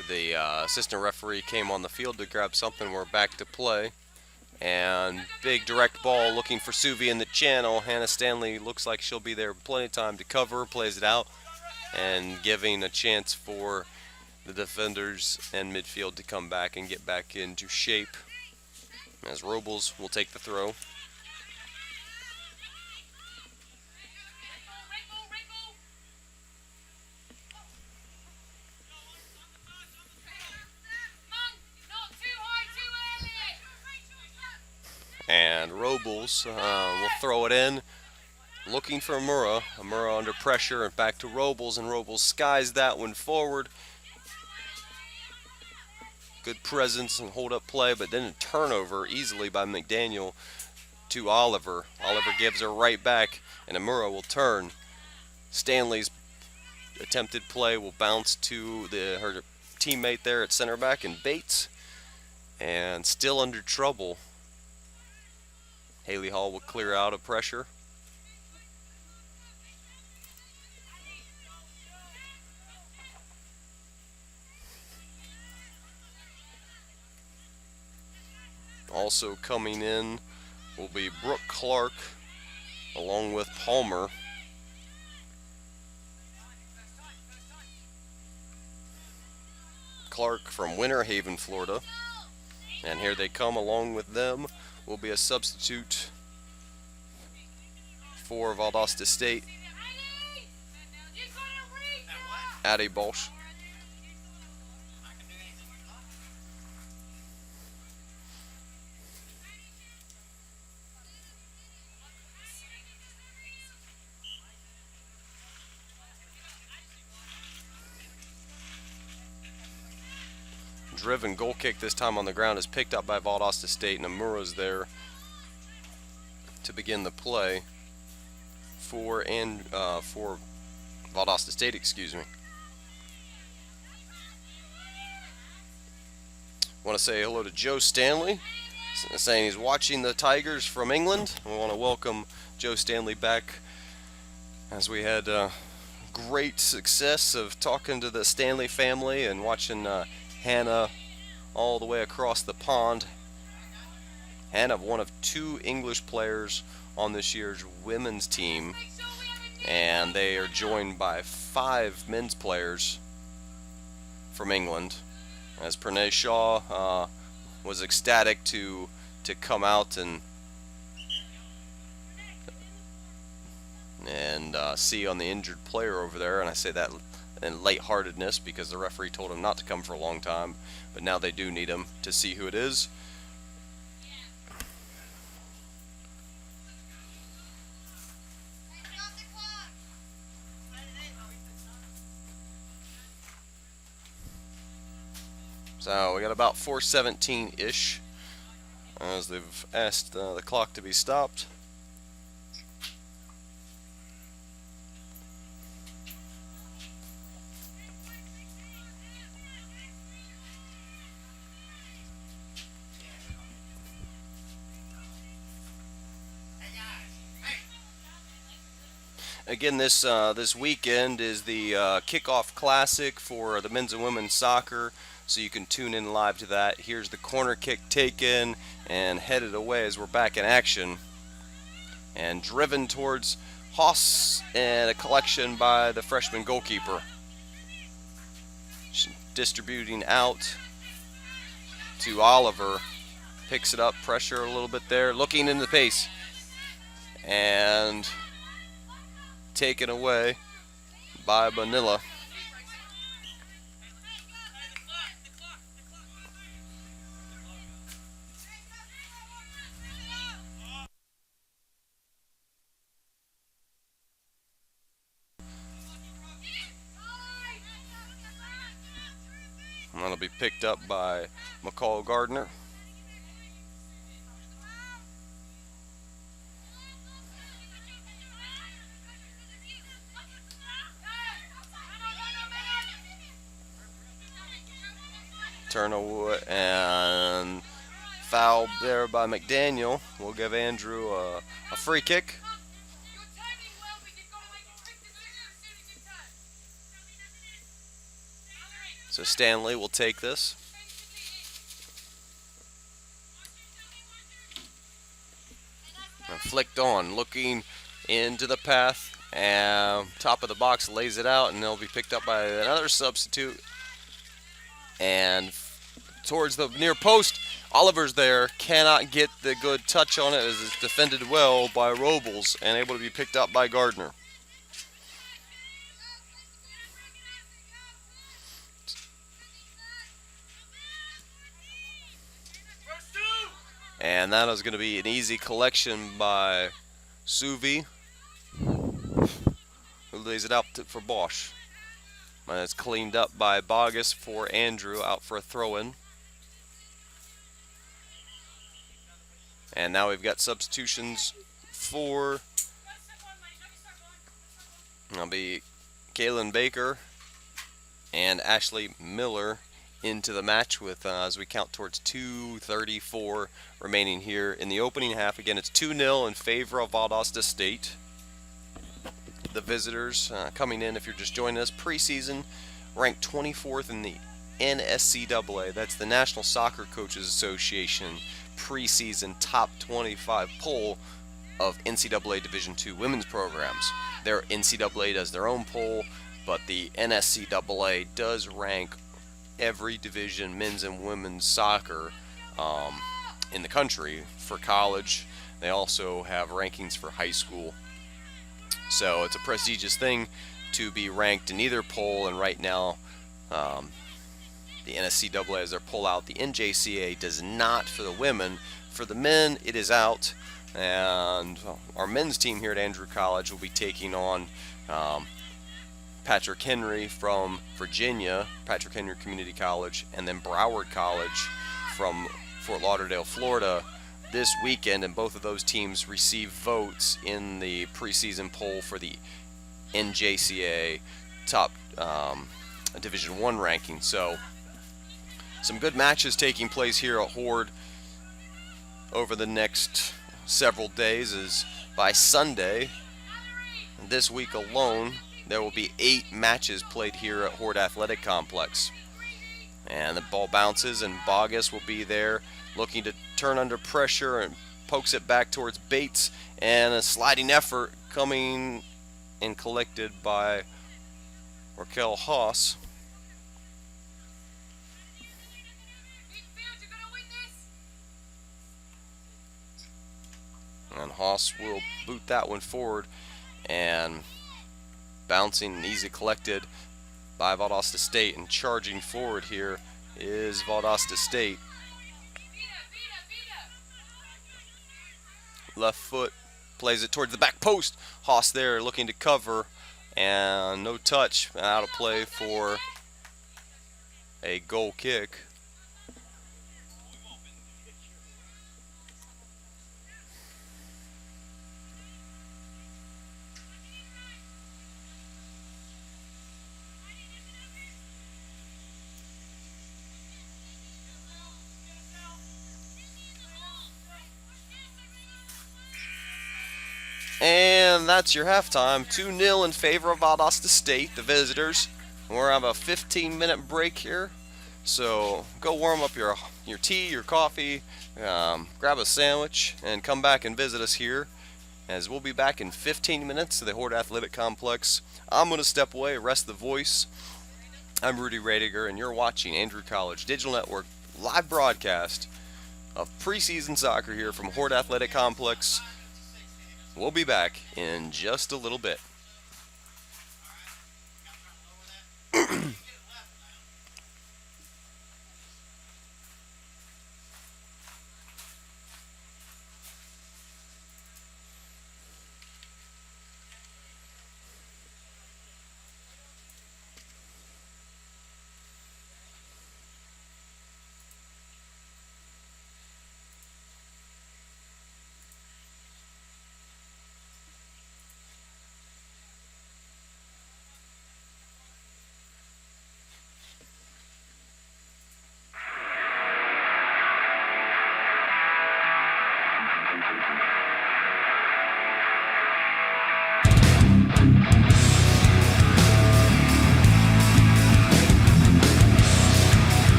after the assistant referee came on the field to grab something. We're back to play. And big direct ball looking for Suvi in the channel. Hannah Stanley looks like she'll be there plenty of time to cover, plays it out, and giving a chance for the defenders and midfield to come back and get back into shape, as Robles will take the throw. And Robles will throw it in, looking for Amura. Amura under pressure, and back to Robles, and Robles skies that one forward. Good presence and hold-up play, but then a turnover easily by McDaniel to Oliver. Oliver gives her right back, and Amura will turn. Stanley's attempted play will bounce to her teammate there at center back, and Bates, and still under trouble. Haley Hall will clear out of pressure. Also coming in will be Brooke Clark along with Palmer. Clark from Winter Haven, Florida. And here they come. Along with them will be a substitute for Valdosta State, Addie Balsh. Driven goal kick this time on the ground is picked up by Valdosta State, and Amura's there to begin the play for Valdosta State, excuse me. Want to say hello to Joe Stanley, saying he's watching the Tigers from England. We want to welcome Joe Stanley back, as we had great success of talking to the Stanley family and watching Hannah all the way across the pond. Hannah, one of 2 English players on this year's women's team, and they are joined by 5 men's players from England, as Pranay Shaw was ecstatic to come out and see on the injured player over there. And I say that in lightheartedness because the referee told him not to come for a long time, but now they do need him to see who it is. So we got about 4:17-ish, as they've asked the clock to be stopped. Again, this weekend is the kickoff classic for the men's and women's soccer, so you can tune in live to that. Here's the corner kick taken and headed away as we're back in action, and driven towards Haas, and a collection by the freshman goalkeeper. Distributing out to Oliver, picks it up, pressure a little bit there, looking in the pace, and taken away by Manila. And that'll be picked up by McCall Gardner. Turnover and foul there by McDaniel. We'll give Andrew a free kick. So Stanley will take this. And flicked on, looking into the path, and top of the box lays it out, and they'll be picked up by another substitute. And towards the near post, Oliver's there, cannot get the good touch on it as it's defended well by Robles and able to be picked up by Gardner. And that is going to be an easy collection by Suvi, who lays it out for Bosch. And it's cleaned up by Bogus for Andrew, out for a throw-in. And now we've got substitutions for, that'll be Kaylin Baker and Ashley Miller into the match with, as we count towards 2:34 remaining here in the opening half. Again, it's 2-0 in favor of Valdosta State. The visitors coming in, if you're just joining us, preseason ranked 24th in the NSCAA. That's the National Soccer Coaches Association preseason top 25 poll of NCAA Division II women's programs. Their NCAA does their own poll, but the NSCAA does rank every division, men's and women's soccer in the country for college. They also have rankings for high school. So it's a prestigious thing to be ranked in either poll, and right now the NSCAA has their poll out. The NJCA does not for the women. For the men, it is out, and our men's team here at Andrew College will be taking on Patrick Henry from Virginia, Patrick Henry Community College, and then Broward College from Fort Lauderdale, Florida, this weekend, and both of those teams receive votes in the preseason poll for the NJCA top Division I ranking. So some good matches taking place here at Hord over the next several days, as by Sunday this week alone there will be 8 matches played here at Hord Athletic Complex. And the ball bounces, and Bogus will be there looking to turn under pressure and pokes it back towards Bates, and a sliding effort coming and collected by Raquel Haas. And Haas will boot that one forward, and bouncing and easy collected by Valdosta State, and charging forward here is Valdosta State. Left foot plays it towards the back post. Haas there looking to cover, and no touch, out of play for a goal kick. And that's your halftime. 2-0 in favor of Valdosta State, the visitors. We're going to have a 15-minute break here. So go warm up your tea, your coffee, grab a sandwich, and come back and visit us here, as we'll be back in 15 minutes to the Hord Athletic Complex. I'm going to step away, rest the voice. I'm Rudy Radiger, and you're watching Andrew College Digital Network live broadcast of preseason soccer here from Hord Athletic Complex. We'll be back in just a little bit.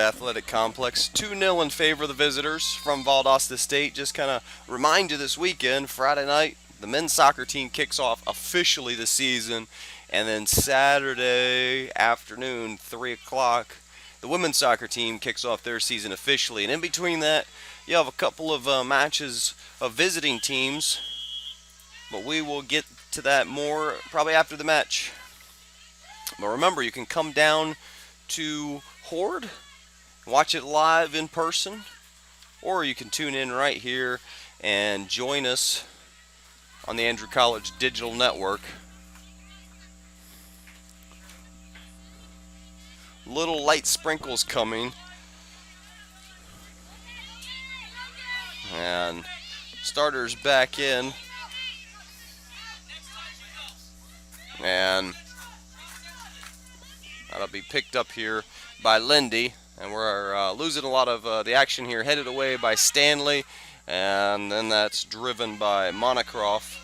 Athletic Complex. 2-0 in favor of the visitors from Valdosta State. Just kind of remind you this weekend, Friday night, the men's soccer team kicks off officially the season. And then Saturday afternoon, 3 o'clock, the women's soccer team kicks off their season officially. And in between that, you have a couple of matches of visiting teams. But we will get to that more probably after the match. But remember, you can come down to Hord, watch it live in person, or you can tune in right here and join us on the Andrew College Digital Network. Little light sprinkles coming, and starters back in, and that'll be picked up here by Lindy, and we're losing a lot of the action here. Headed away by Stanley, and then that's driven by Monocroft.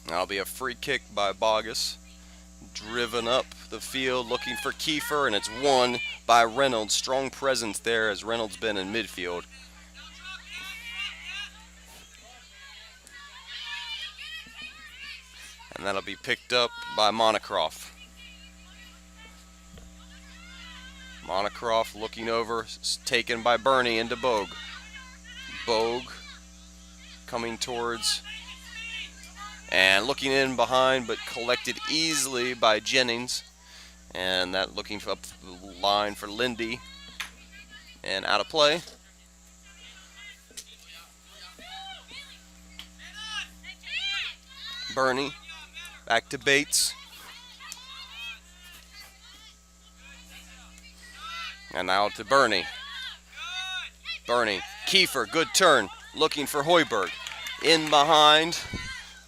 That'll be a free kick by Bogus. Driven up the field looking for Kiefer, and it's won by Reynolds. Strong presence there as Reynolds been in midfield. And that'll be picked up by Monocroft. Monocroft looking over, taken by Bernie into Bogue. Bogue coming towards and looking in behind, but collected easily by Jennings. And that looking up the line for Lindy. And out of play. Bernie. Back to Bates. And now to Bernie. Bernie. Kiefer, good turn. Looking for Hoiberg. In behind,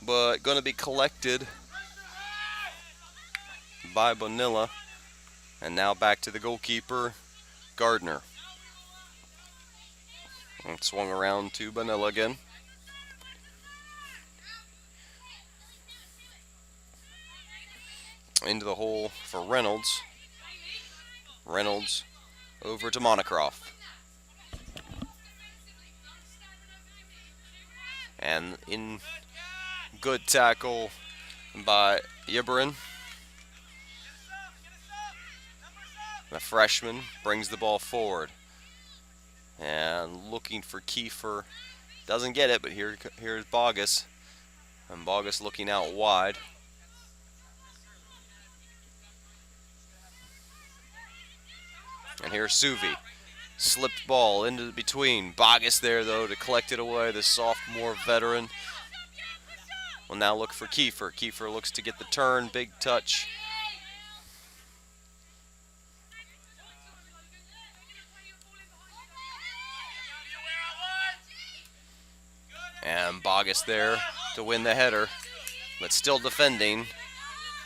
but going to be collected by Bonilla. And now back to the goalkeeper, Gardner. And swung around to Bonilla again. Into the hole for Reynolds. Reynolds over to Monocroft. And in good tackle by Yibberin. The freshman brings the ball forward. And looking for Kiefer. Doesn't get it, but here's Bogus. And Bogus looking out wide. And here's Suvi. Slipped ball into between. Bogus there, though, to collect it away. The sophomore veteran will now look for Kiefer. Kiefer looks to get the turn. Big touch. And Bogus there to win the header, but still defending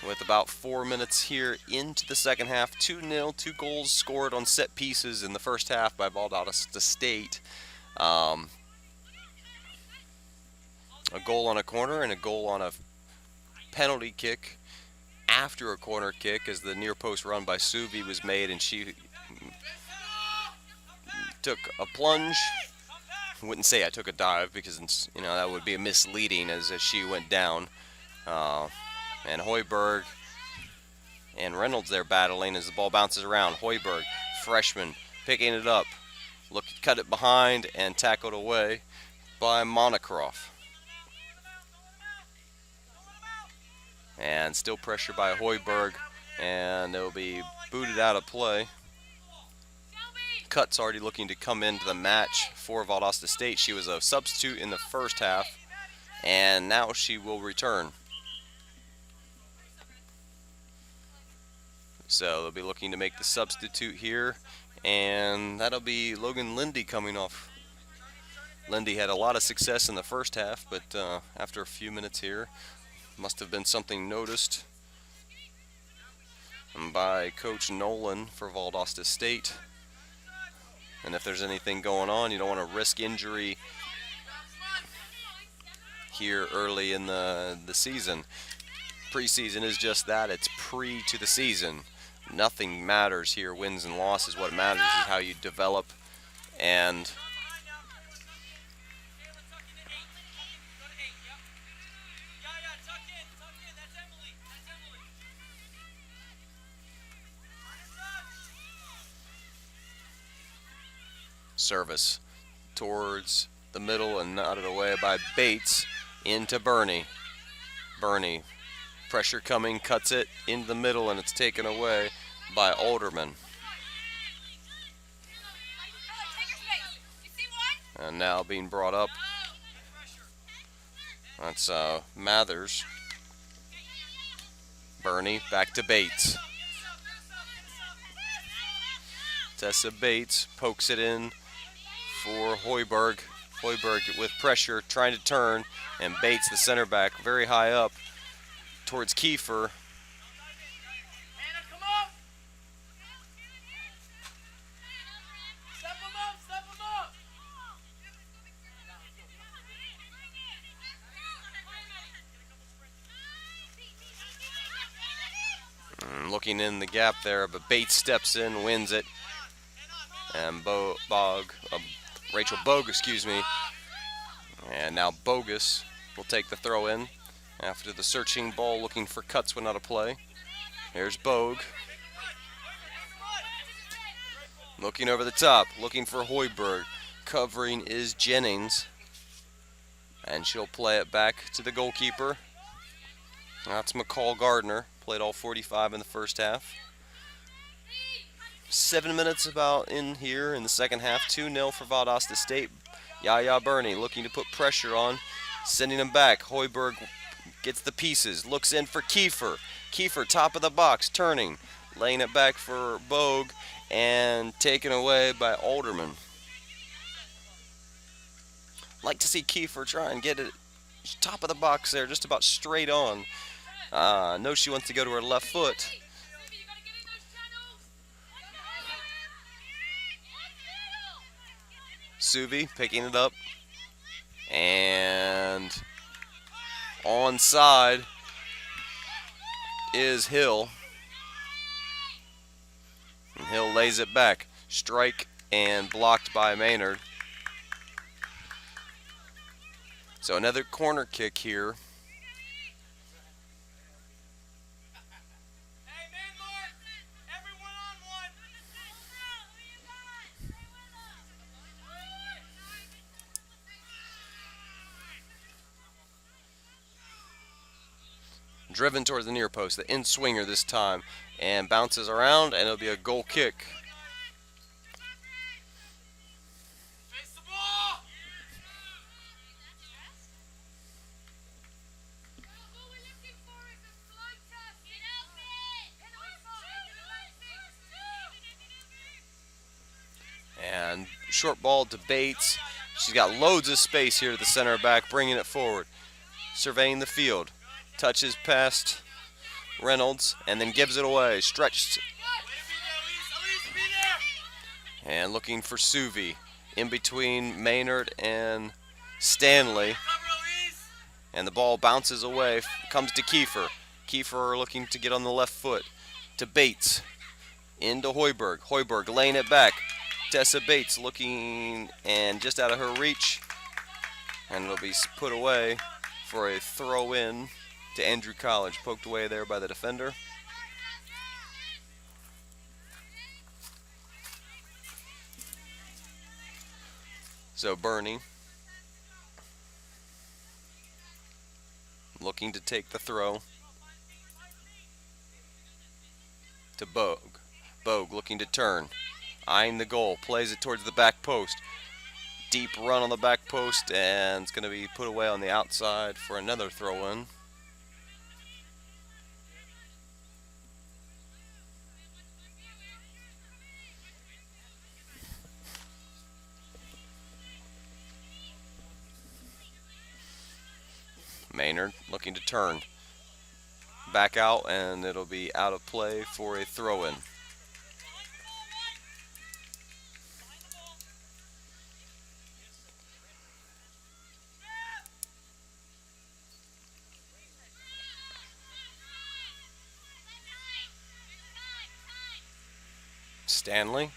with about 4 minutes here into the second half. 2-0, 2 goals scored on set pieces in the first half by Valdosta State. A goal on a corner and a goal on a penalty kick after a corner kick as the near post run by Suvi was made, and she took a plunge. I wouldn't say I took a dive because, you know, that would be misleading as she went down. And Hoiberg and Reynolds there battling as the ball bounces around. Hoiberg, freshman, picking it up. Cut it behind and tackled away by Monocroft. And still pressure by Hoiberg, and it'll be booted out of play. Cut's already looking to come into the match for Valdosta State. She was a substitute in the first half, and now she will return. So they'll be looking to make the substitute here, and that'll be Logan Lindy coming off. Lindy had a lot of success in the first half, but after a few minutes here, must have been something noticed by Coach Nolan for Valdosta State. And if there's anything going on, you don't want to risk injury here early in the season. Preseason is just that. It's pre to the season. Nothing matters here. Wins and losses. What matters is how you develop and service towards the middle and knotted away by Bates into Bernie. Bernie, pressure coming, cuts it into the middle, and it's taken away by Alderman. And now being brought up, that's Mathers. Bernie back to Bates. Tessa Bates pokes it in for Hoiberg. Hoiberg with pressure, trying to turn, and Bates, the center back, very high up towards Kiefer. Looking in the gap there, but Bates steps in, wins it, and Rachel Bogue, excuse me, and now Bogus will take the throw in after the searching ball, looking for cuts when out of play. Here's Bogue, looking over the top, looking for Hoiberg. Covering is Jennings, and she'll play it back to the goalkeeper. That's McCall Gardner. Played all 45 in the first half. 7 minutes about in here in the second half. 2-0 for Valdosta State. Yaya Bernie looking to put pressure on, sending him back. Hoiberg gets the pieces, looks in for Kiefer. Kiefer, top of the box, turning, laying it back for Bogue, and taken away by Alderman. Like to see Kiefer try and get it top of the box there, just about straight on. Knows she wants to go to her left foot. Suvi picking it up. And onside is Hill. And Hill lays it back. Strike and blocked by Maynard. So another corner kick here. Driven towards the near post, the in-swinger this time, and bounces around, and it'll be a goal kick. And short ball to Bates. She's got loads of space here to the center back, bringing it forward. Surveying the field. Touches past Reynolds and then gives it away. Stretched. And looking for Suvi in between Maynard and Stanley. And the ball bounces away. Comes to Kiefer. Kiefer looking to get on the left foot. To Bates. Into Hoiberg. Hoiberg laying it back. Tessa Bates looking and just out of her reach. And it'll be put away for a throw in to Andrew College. Poked away there by the defender. So Bernie looking to take the throw to Bogue. Bogue looking to turn. Eyeing the goal. Plays it towards the back post. Deep run on the back post, and it's going to be put away on the outside for another throw in. Maynard looking to turn. back out, and it'll be out of play for a throw-in. Stanley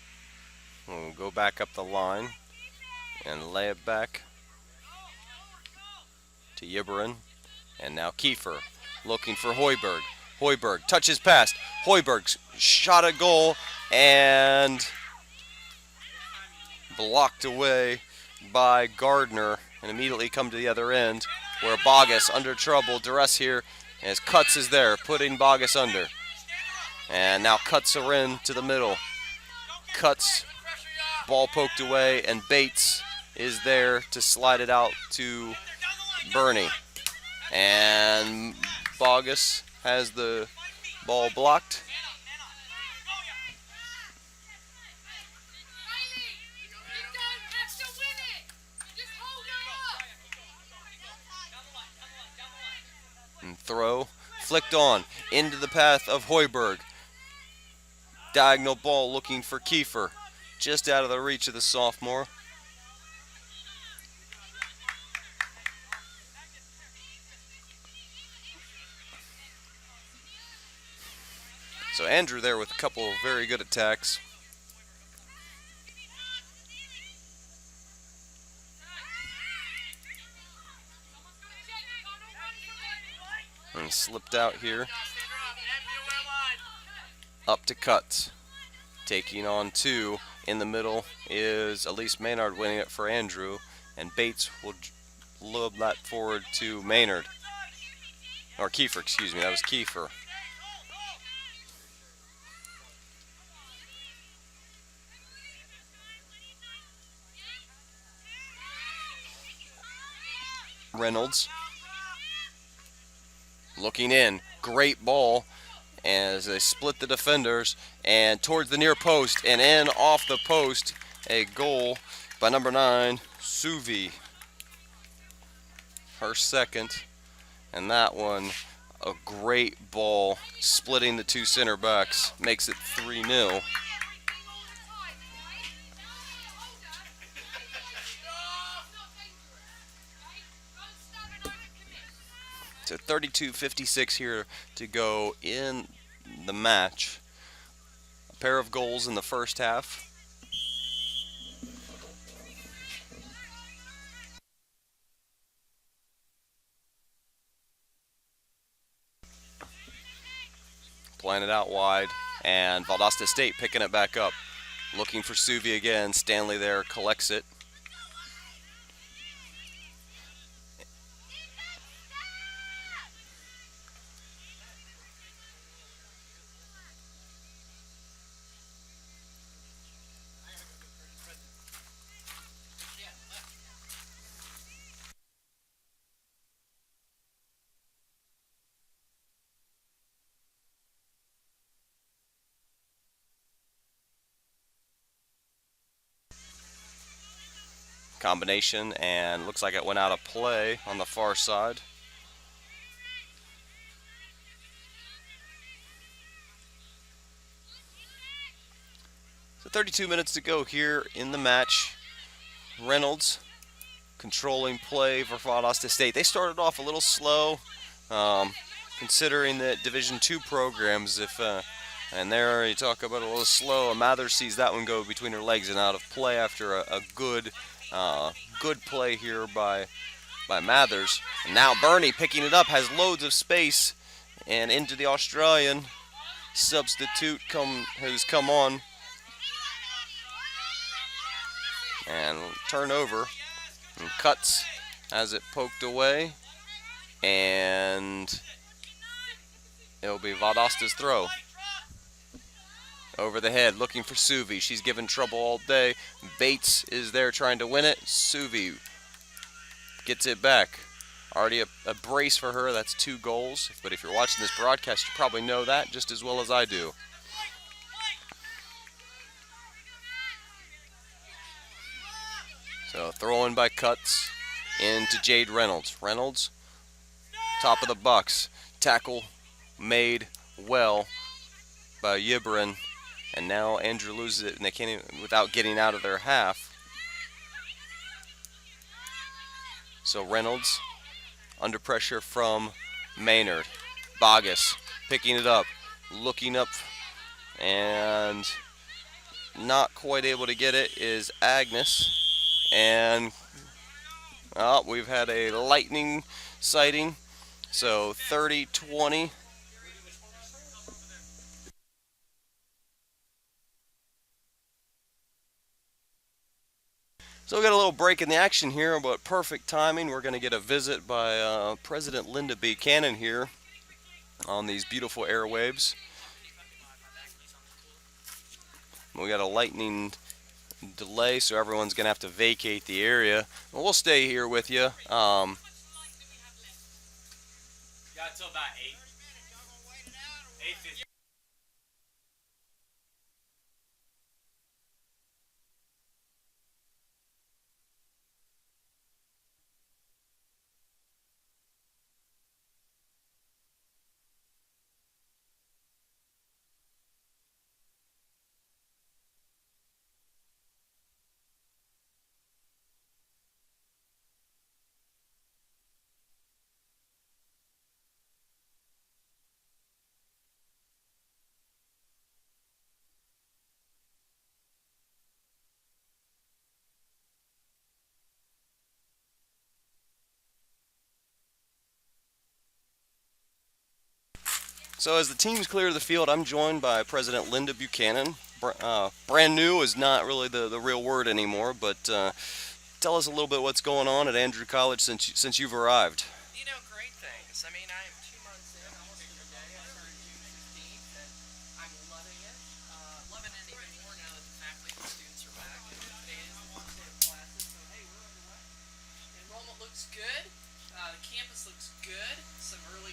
will go back up the line and lay it back to Yibberin. And now Kiefer looking for Hoiberg. Hoiberg touches past. Hoiberg's shot at goal and blocked away by Gardner, and immediately come to the other end where Bogus under trouble. Duress here as Cutts is there, putting Bogus under. And now Cutts are in to the middle. Cutts, ball poked away, and Bates is there to slide it out to Bernie. And Bogus has the ball blocked. And throw flicked on into the path of Hoiberg. Diagonal ball looking for Kiefer, just out of the reach of the sophomore. So Andrew there with a couple of very good attacks. And slipped out here. Up to Cutts. Taking on two. In the middle is Elise Maynard winning it for Andrew. And Bates will lob that forward to Maynard. Or Kiefer, excuse me. That was Kiefer. Reynolds looking in, great ball as they split the defenders and towards the near post and in off the post. A goal by number 9, Suvi, her second, and that one a great ball splitting the two center backs, makes it 3-0. So 32:56 here to go in the match. A pair of goals in the first half. Playing it out wide, and Valdosta State picking it back up. Looking for Suvi again. Stanley there collects it. Combination, and looks like it went out of play on the far side. So 32 minutes to go here in the match. Reynolds controlling play for Valdosta State. They started off a little slow, considering that Division II programs. And there you talk about a little slow. Mather sees that one go between her legs and out of play after a good play here by Mathers. And now Bernie picking it up, has loads of space, and into the Australian substitute who's come on. And turnover, and Cutts has it poked away, and it'll be Valdosta's throw. Over the head, looking for Suvi. She's given trouble all day. Bates is there trying to win it. Suvi gets it back. Already a brace for her. That's 2 goals. But if you're watching this broadcast, you probably know that just as well as I do. So throw-in by Cutts into Jade Reynolds. Reynolds, top of the box. Tackle made well by Yibrin, and now Andrew loses it, and they can't even, without getting out of their half. So Reynolds under pressure from Maynard. Bogus picking it up, looking up, and not quite able to get it is Agnes. And we've had a lightning sighting. So 30-20. So we got a little break in the action here, but perfect timing. We're going to get a visit by President Linda Buchanan here on these beautiful airwaves. We got a lightning delay, so everyone's going to have to vacate the area. We'll stay here with you. Got until about 8. 8:50. So as the teams clear the field, I'm joined by President Linda Buchanan. Brand new is not really the real word anymore, but tell us a little bit what's going on at Andrew College since you've arrived. You know, great things. I mean, I am 2 months in, almost to the day. I started June 15th, and I'm loving it. Loving it even more now that the faculty and students are back. Today is the last day of classes, so hey, we're underway. Enrollment looks good. The campus looks good. Some really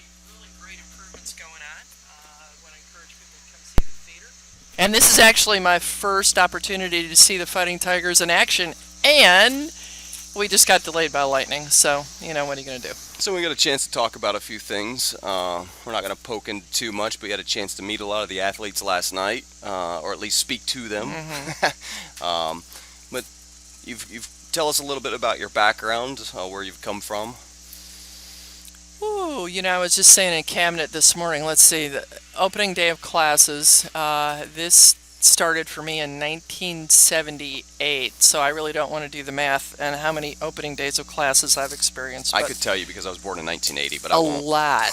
great improvements going on. I want to encourage people to come see the theater. And this is actually my first opportunity to see the Fighting Tigers in action, and we just got delayed by lightning, so, you know, what are you going to do? So we got a chance to talk about a few things. We're not going to poke in too much, but we had a chance to meet a lot of the athletes last night, or at least speak to them. Mm-hmm. But you've tell us a little bit about your background, where you've come from. Ooh, you know, I was just saying in cabinet this morning, let's see, the opening day of classes, this started for me in 1978, so I really don't want to do the math and how many opening days of classes I've experienced. I could tell you because I was born in 1980, but a I won't. lot,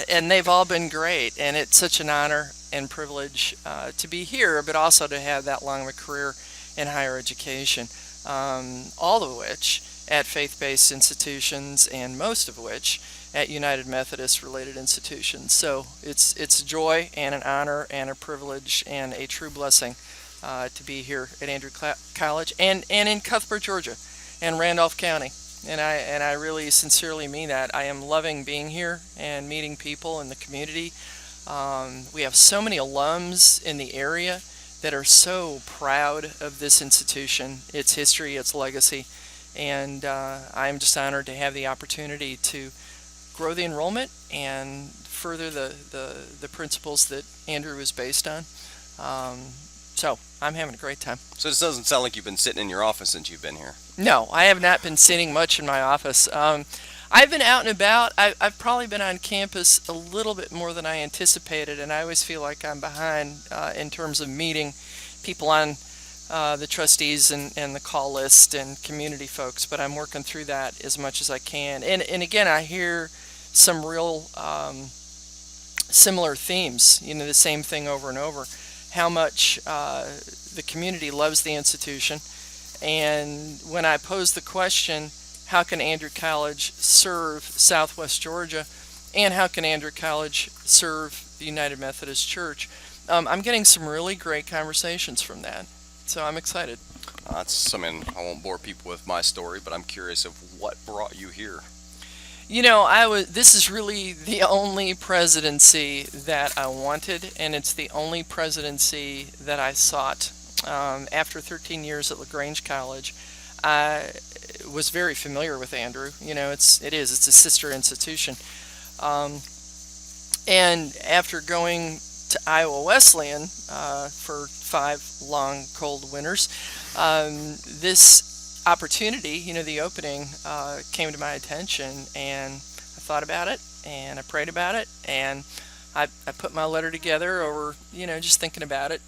and they've all been great, and it's such an honor and privilege to be here, but also to have that long of a career in higher education, all of which at faith-based institutions, and most of which at United Methodist related institutions. So it's a joy and an honor and a privilege and a true blessing to be here at Andrew College and in Cuthbert, Georgia, and Randolph County. And I really sincerely mean that. I am loving being here and meeting people in the community. We have so many alums in the area that are so proud of this institution, its history, its legacy. And I'm just honored to have the opportunity to grow the enrollment and further the principles that Andrew is based on. So I'm having a great time. So this doesn't sound like you've been sitting in your office since you've been here. No, I have not been sitting much in my office. I've been out and about. I've probably been on campus a little bit more than I anticipated, and I always feel like I'm behind in terms of meeting people on the trustees and the call list and community folks, but I'm working through that as much as I can. And again, I hear some real similar themes, you know, the same thing over and over, how much the community loves the institution. And when I pose the question, how can Andrew College serve Southwest Georgia, and how can Andrew College serve the United Methodist Church, I'm getting some really great conversations from that. So I'm excited. I won't bore people with my story, but I'm curious of what brought you here. You know, this is really the only presidency that I wanted, and it's the only presidency that I sought. After 13 years at LaGrange College, I was very familiar with Andrew. You know, it's a sister institution. And after going to Iowa Wesleyan for 5 long, cold winters, this opportunity, the opening, came to my attention, and I thought about it, and I prayed about it, and I put my letter together over, just thinking about it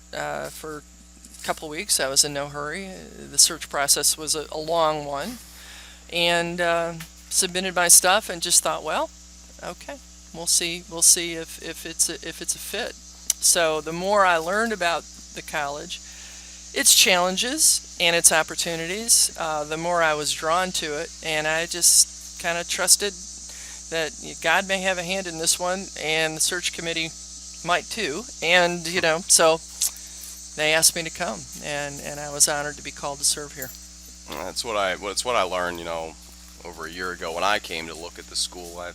for a couple of weeks. I was in no hurry. The search process was a long one, and submitted my stuff and just thought, well, okay, we'll see if it's a fit. So the more I learned about the college, its challenges and its opportunities, the more I was drawn to it, and I just kind of trusted that God may have a hand in this one, and the search committee might too. And so they asked me to come, and I was honored to be called to serve here. That's what I learned, over a year ago when I came to look at the school. I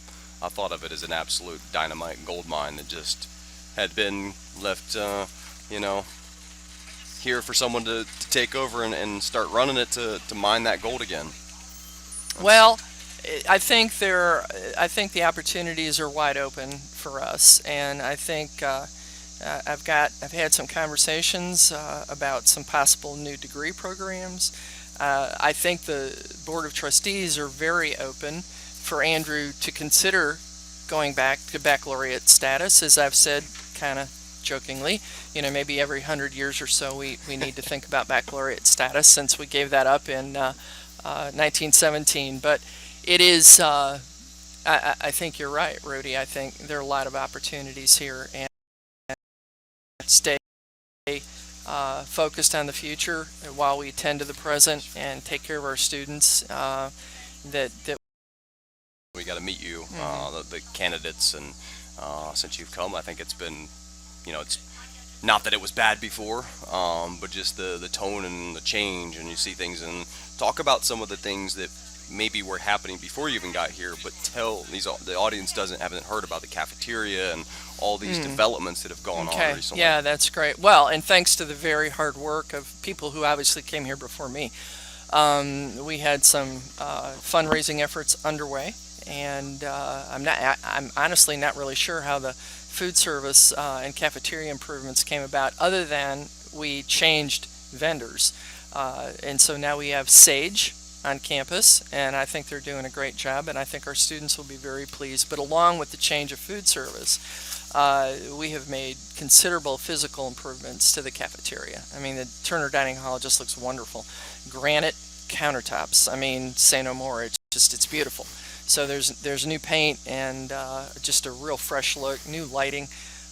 thought of it as an absolute dynamite gold mine that just had been left, here for someone to take over and start running it to mine that gold again. Well, I think the opportunities are wide open for us, and I think I've had some conversations about some possible new degree programs. I think the Board of Trustees are very open for Andrew to consider going back to baccalaureate status. As I've said, kind of jokingly, maybe every 100 years or so we need to think about baccalaureate status, since we gave that up in 1917. But it is, I think you're right, Rudy. I think there are a lot of opportunities here, and stay focused on the future while we tend to the present and take care of our students. That we got to meet you, the candidates, and since you've come, I think it's been, it's not that it was bad before, but just the tone and the change, and you see things, and talk about some of the things that maybe were happening before you even got here, but the audience haven't heard about the cafeteria and all these developments that have gone on recently. Yeah, that's great. Well, and thanks to the very hard work of people who obviously came here before me, we had some fundraising efforts underway, and I'm honestly not really sure how the food service and cafeteria improvements came about, other than we changed vendors, and so now we have Sage on campus, and I think they're doing a great job, and I think our students will be very pleased. But along with the change of food service, we have made considerable physical improvements to the cafeteria. I mean, the Turner Dining Hall just looks wonderful. Granite countertops, say no more. It's beautiful. So there's new paint and just a real fresh look, new lighting.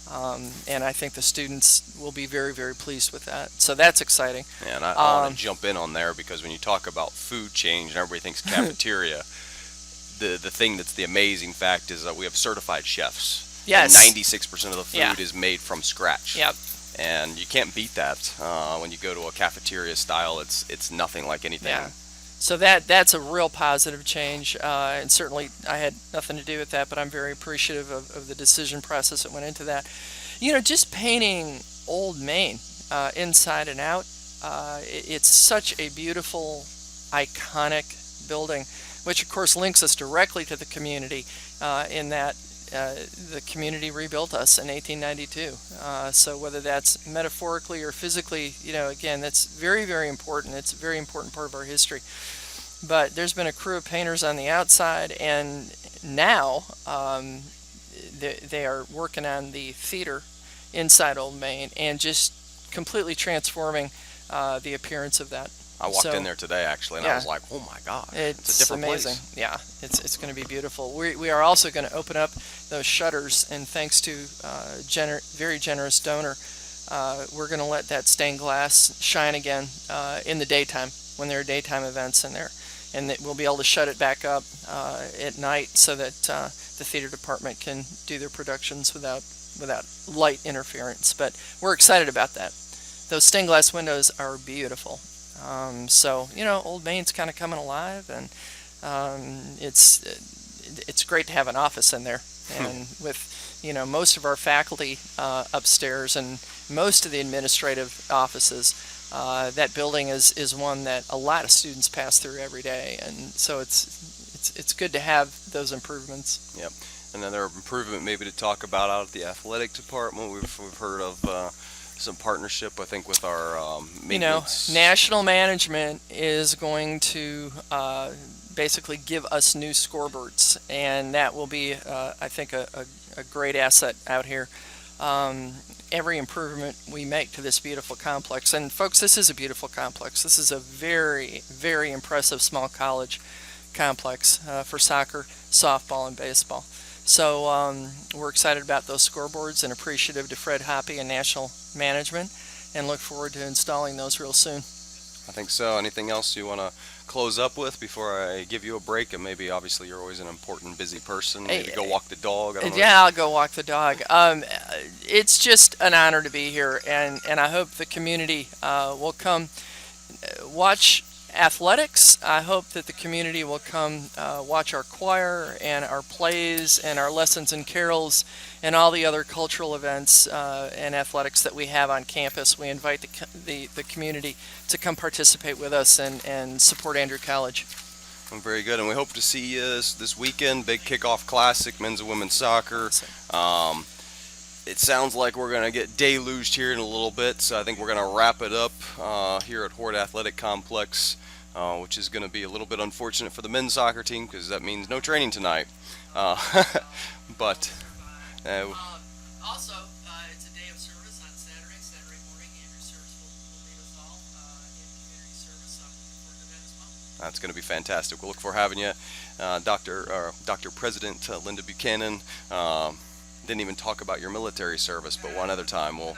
And I think the students will be very, very pleased with that. So that's exciting. Yeah, and I want to jump in on there, because when you talk about food change and everybody thinks cafeteria, the thing that's the amazing fact is that we have certified chefs. Yes. And 96% of the food is made from scratch. Yep. And you can't beat that. When you go to a cafeteria style, it's nothing like anything. Yeah. So that's a real positive change, and certainly I had nothing to do with that, but I'm very appreciative of the decision process that went into that. Just painting Old Main inside and out, it's such a beautiful, iconic building, which of course links us directly to the community in that the community rebuilt us in 1892. So whether that's metaphorically or physically, again, that's very, very important. It's a very important part of our history. But there's been a crew of painters on the outside, and now they are working on the theater inside Old Main and just completely transforming the appearance of that. I walked in there today, actually, and I was like, oh my God, it's a different amazing. place. Yeah, it's going to be beautiful. We are also going to open up those shutters, and thanks to very generous donor, we're going to let that stained glass shine again in the daytime, when there are daytime events in there. And we'll be able to shut it back up at night, so that the theater department can do their productions without light interference. But we're excited about that. Those stained glass windows are beautiful. So Old Main's kind of coming alive, and it's great to have an office in there, and with most of our faculty upstairs and most of the administrative offices. That building is one that a lot of students pass through every day, and so it's good to have those improvements. Yep. another improvement maybe to talk about out at the athletic department. We've heard of some partnership, I think, with our maintenance. National management is going to basically give us new scoreboards, and that will be, I think, a great asset out here. Every improvement we make to this beautiful complex, and folks, this is a beautiful complex. This is a very, very impressive small college complex for soccer, softball, and baseball. So we're excited about those scoreboards and appreciative to Fred Hoppy and National Management, and look forward to installing those real soon. I think so. Anything else you want to close up with before I give you a break? And maybe, obviously, you're always an important, busy person. Maybe go walk the dog. I don't know. Yeah, I'll go walk the dog. It's just an honor to be here, and I hope the community will come watch athletics. I hope that the community will come watch our choir and our plays and our lessons and carols and all the other cultural events and athletics that we have on campus. We invite the community to come participate with us and support Andrew College. Well, very good, and we hope to see you this weekend. Big kickoff classic, men's and women's soccer. It sounds like we're going to get deluged here in a little bit, so I think we're going to wrap it up here at Hord Athletic Complex, which is going to be a little bit unfortunate for the men's soccer team because that means no training tonight. But Also, it's a day of service on Saturday morning. Andrew Service will lead us all in community service. I'm looking forward to that as well. that's going to be fantastic. We'll look for having you, Dr. President Linda Buchanan. Didn't even talk about your military service, but one other time we'll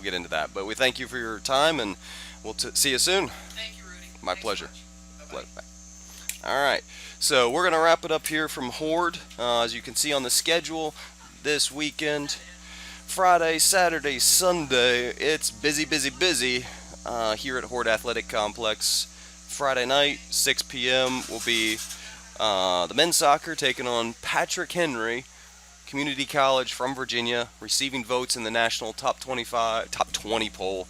get into that. But we thank you for your time, and we'll see you soon. Thank you, Rudy. My Thanks pleasure. so much. Bye-bye. All right, so we're going to wrap it up here from Hord. As you can see on the schedule, this weekend, Friday, Saturday, Sunday, it's busy here at Hord Athletic Complex. Friday night, 6 p.m. will be the men's soccer taking on Patrick Henry Community College from Virginia, receiving votes in the national top 20 poll.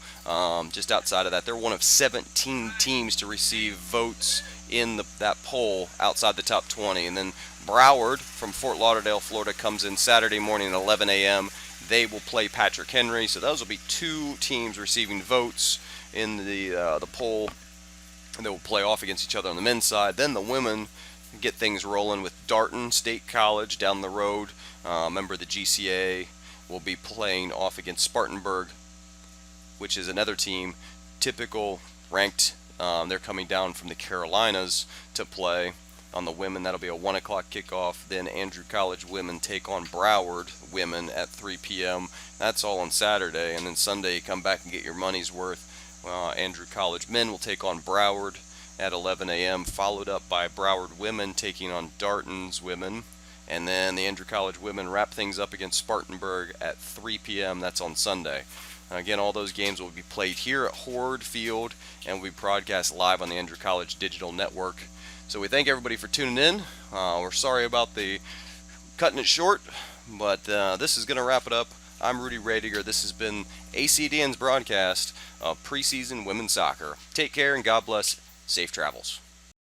Just outside of that, they're one of 17 teams to receive votes in that poll outside the top 20. And then Broward from Fort Lauderdale, Florida, comes in Saturday morning at 11 a.m. They will play Patrick Henry. So those will be two teams receiving votes in the poll, and they will play off against each other on the men's side. Then the women get things rolling with Darton State College down the road. Member of the GCA will be playing off against Spartanburg, which is another team, typical ranked. They're coming down from the Carolinas to play. On the women, that'll be a 1 o'clock kickoff. Then Andrew College women take on Broward women at 3 p.m. That's all on Saturday. And then Sunday, you come back and get your money's worth. Andrew College men will take on Broward at 11 a.m., followed up by Broward women taking on Darton's women. And then the Andrew College women wrap things up against Spartanburg at 3 p.m. That's on Sunday. Again, all those games will be played here at Hord Field and will be broadcast live on the Andrew College Digital Network. So we thank everybody for tuning in. We're sorry about the cutting it short, but this is going to wrap it up. I'm Rudy Radiger. This has been ACDN's broadcast of preseason women's soccer. Take care and God bless. Safe travels.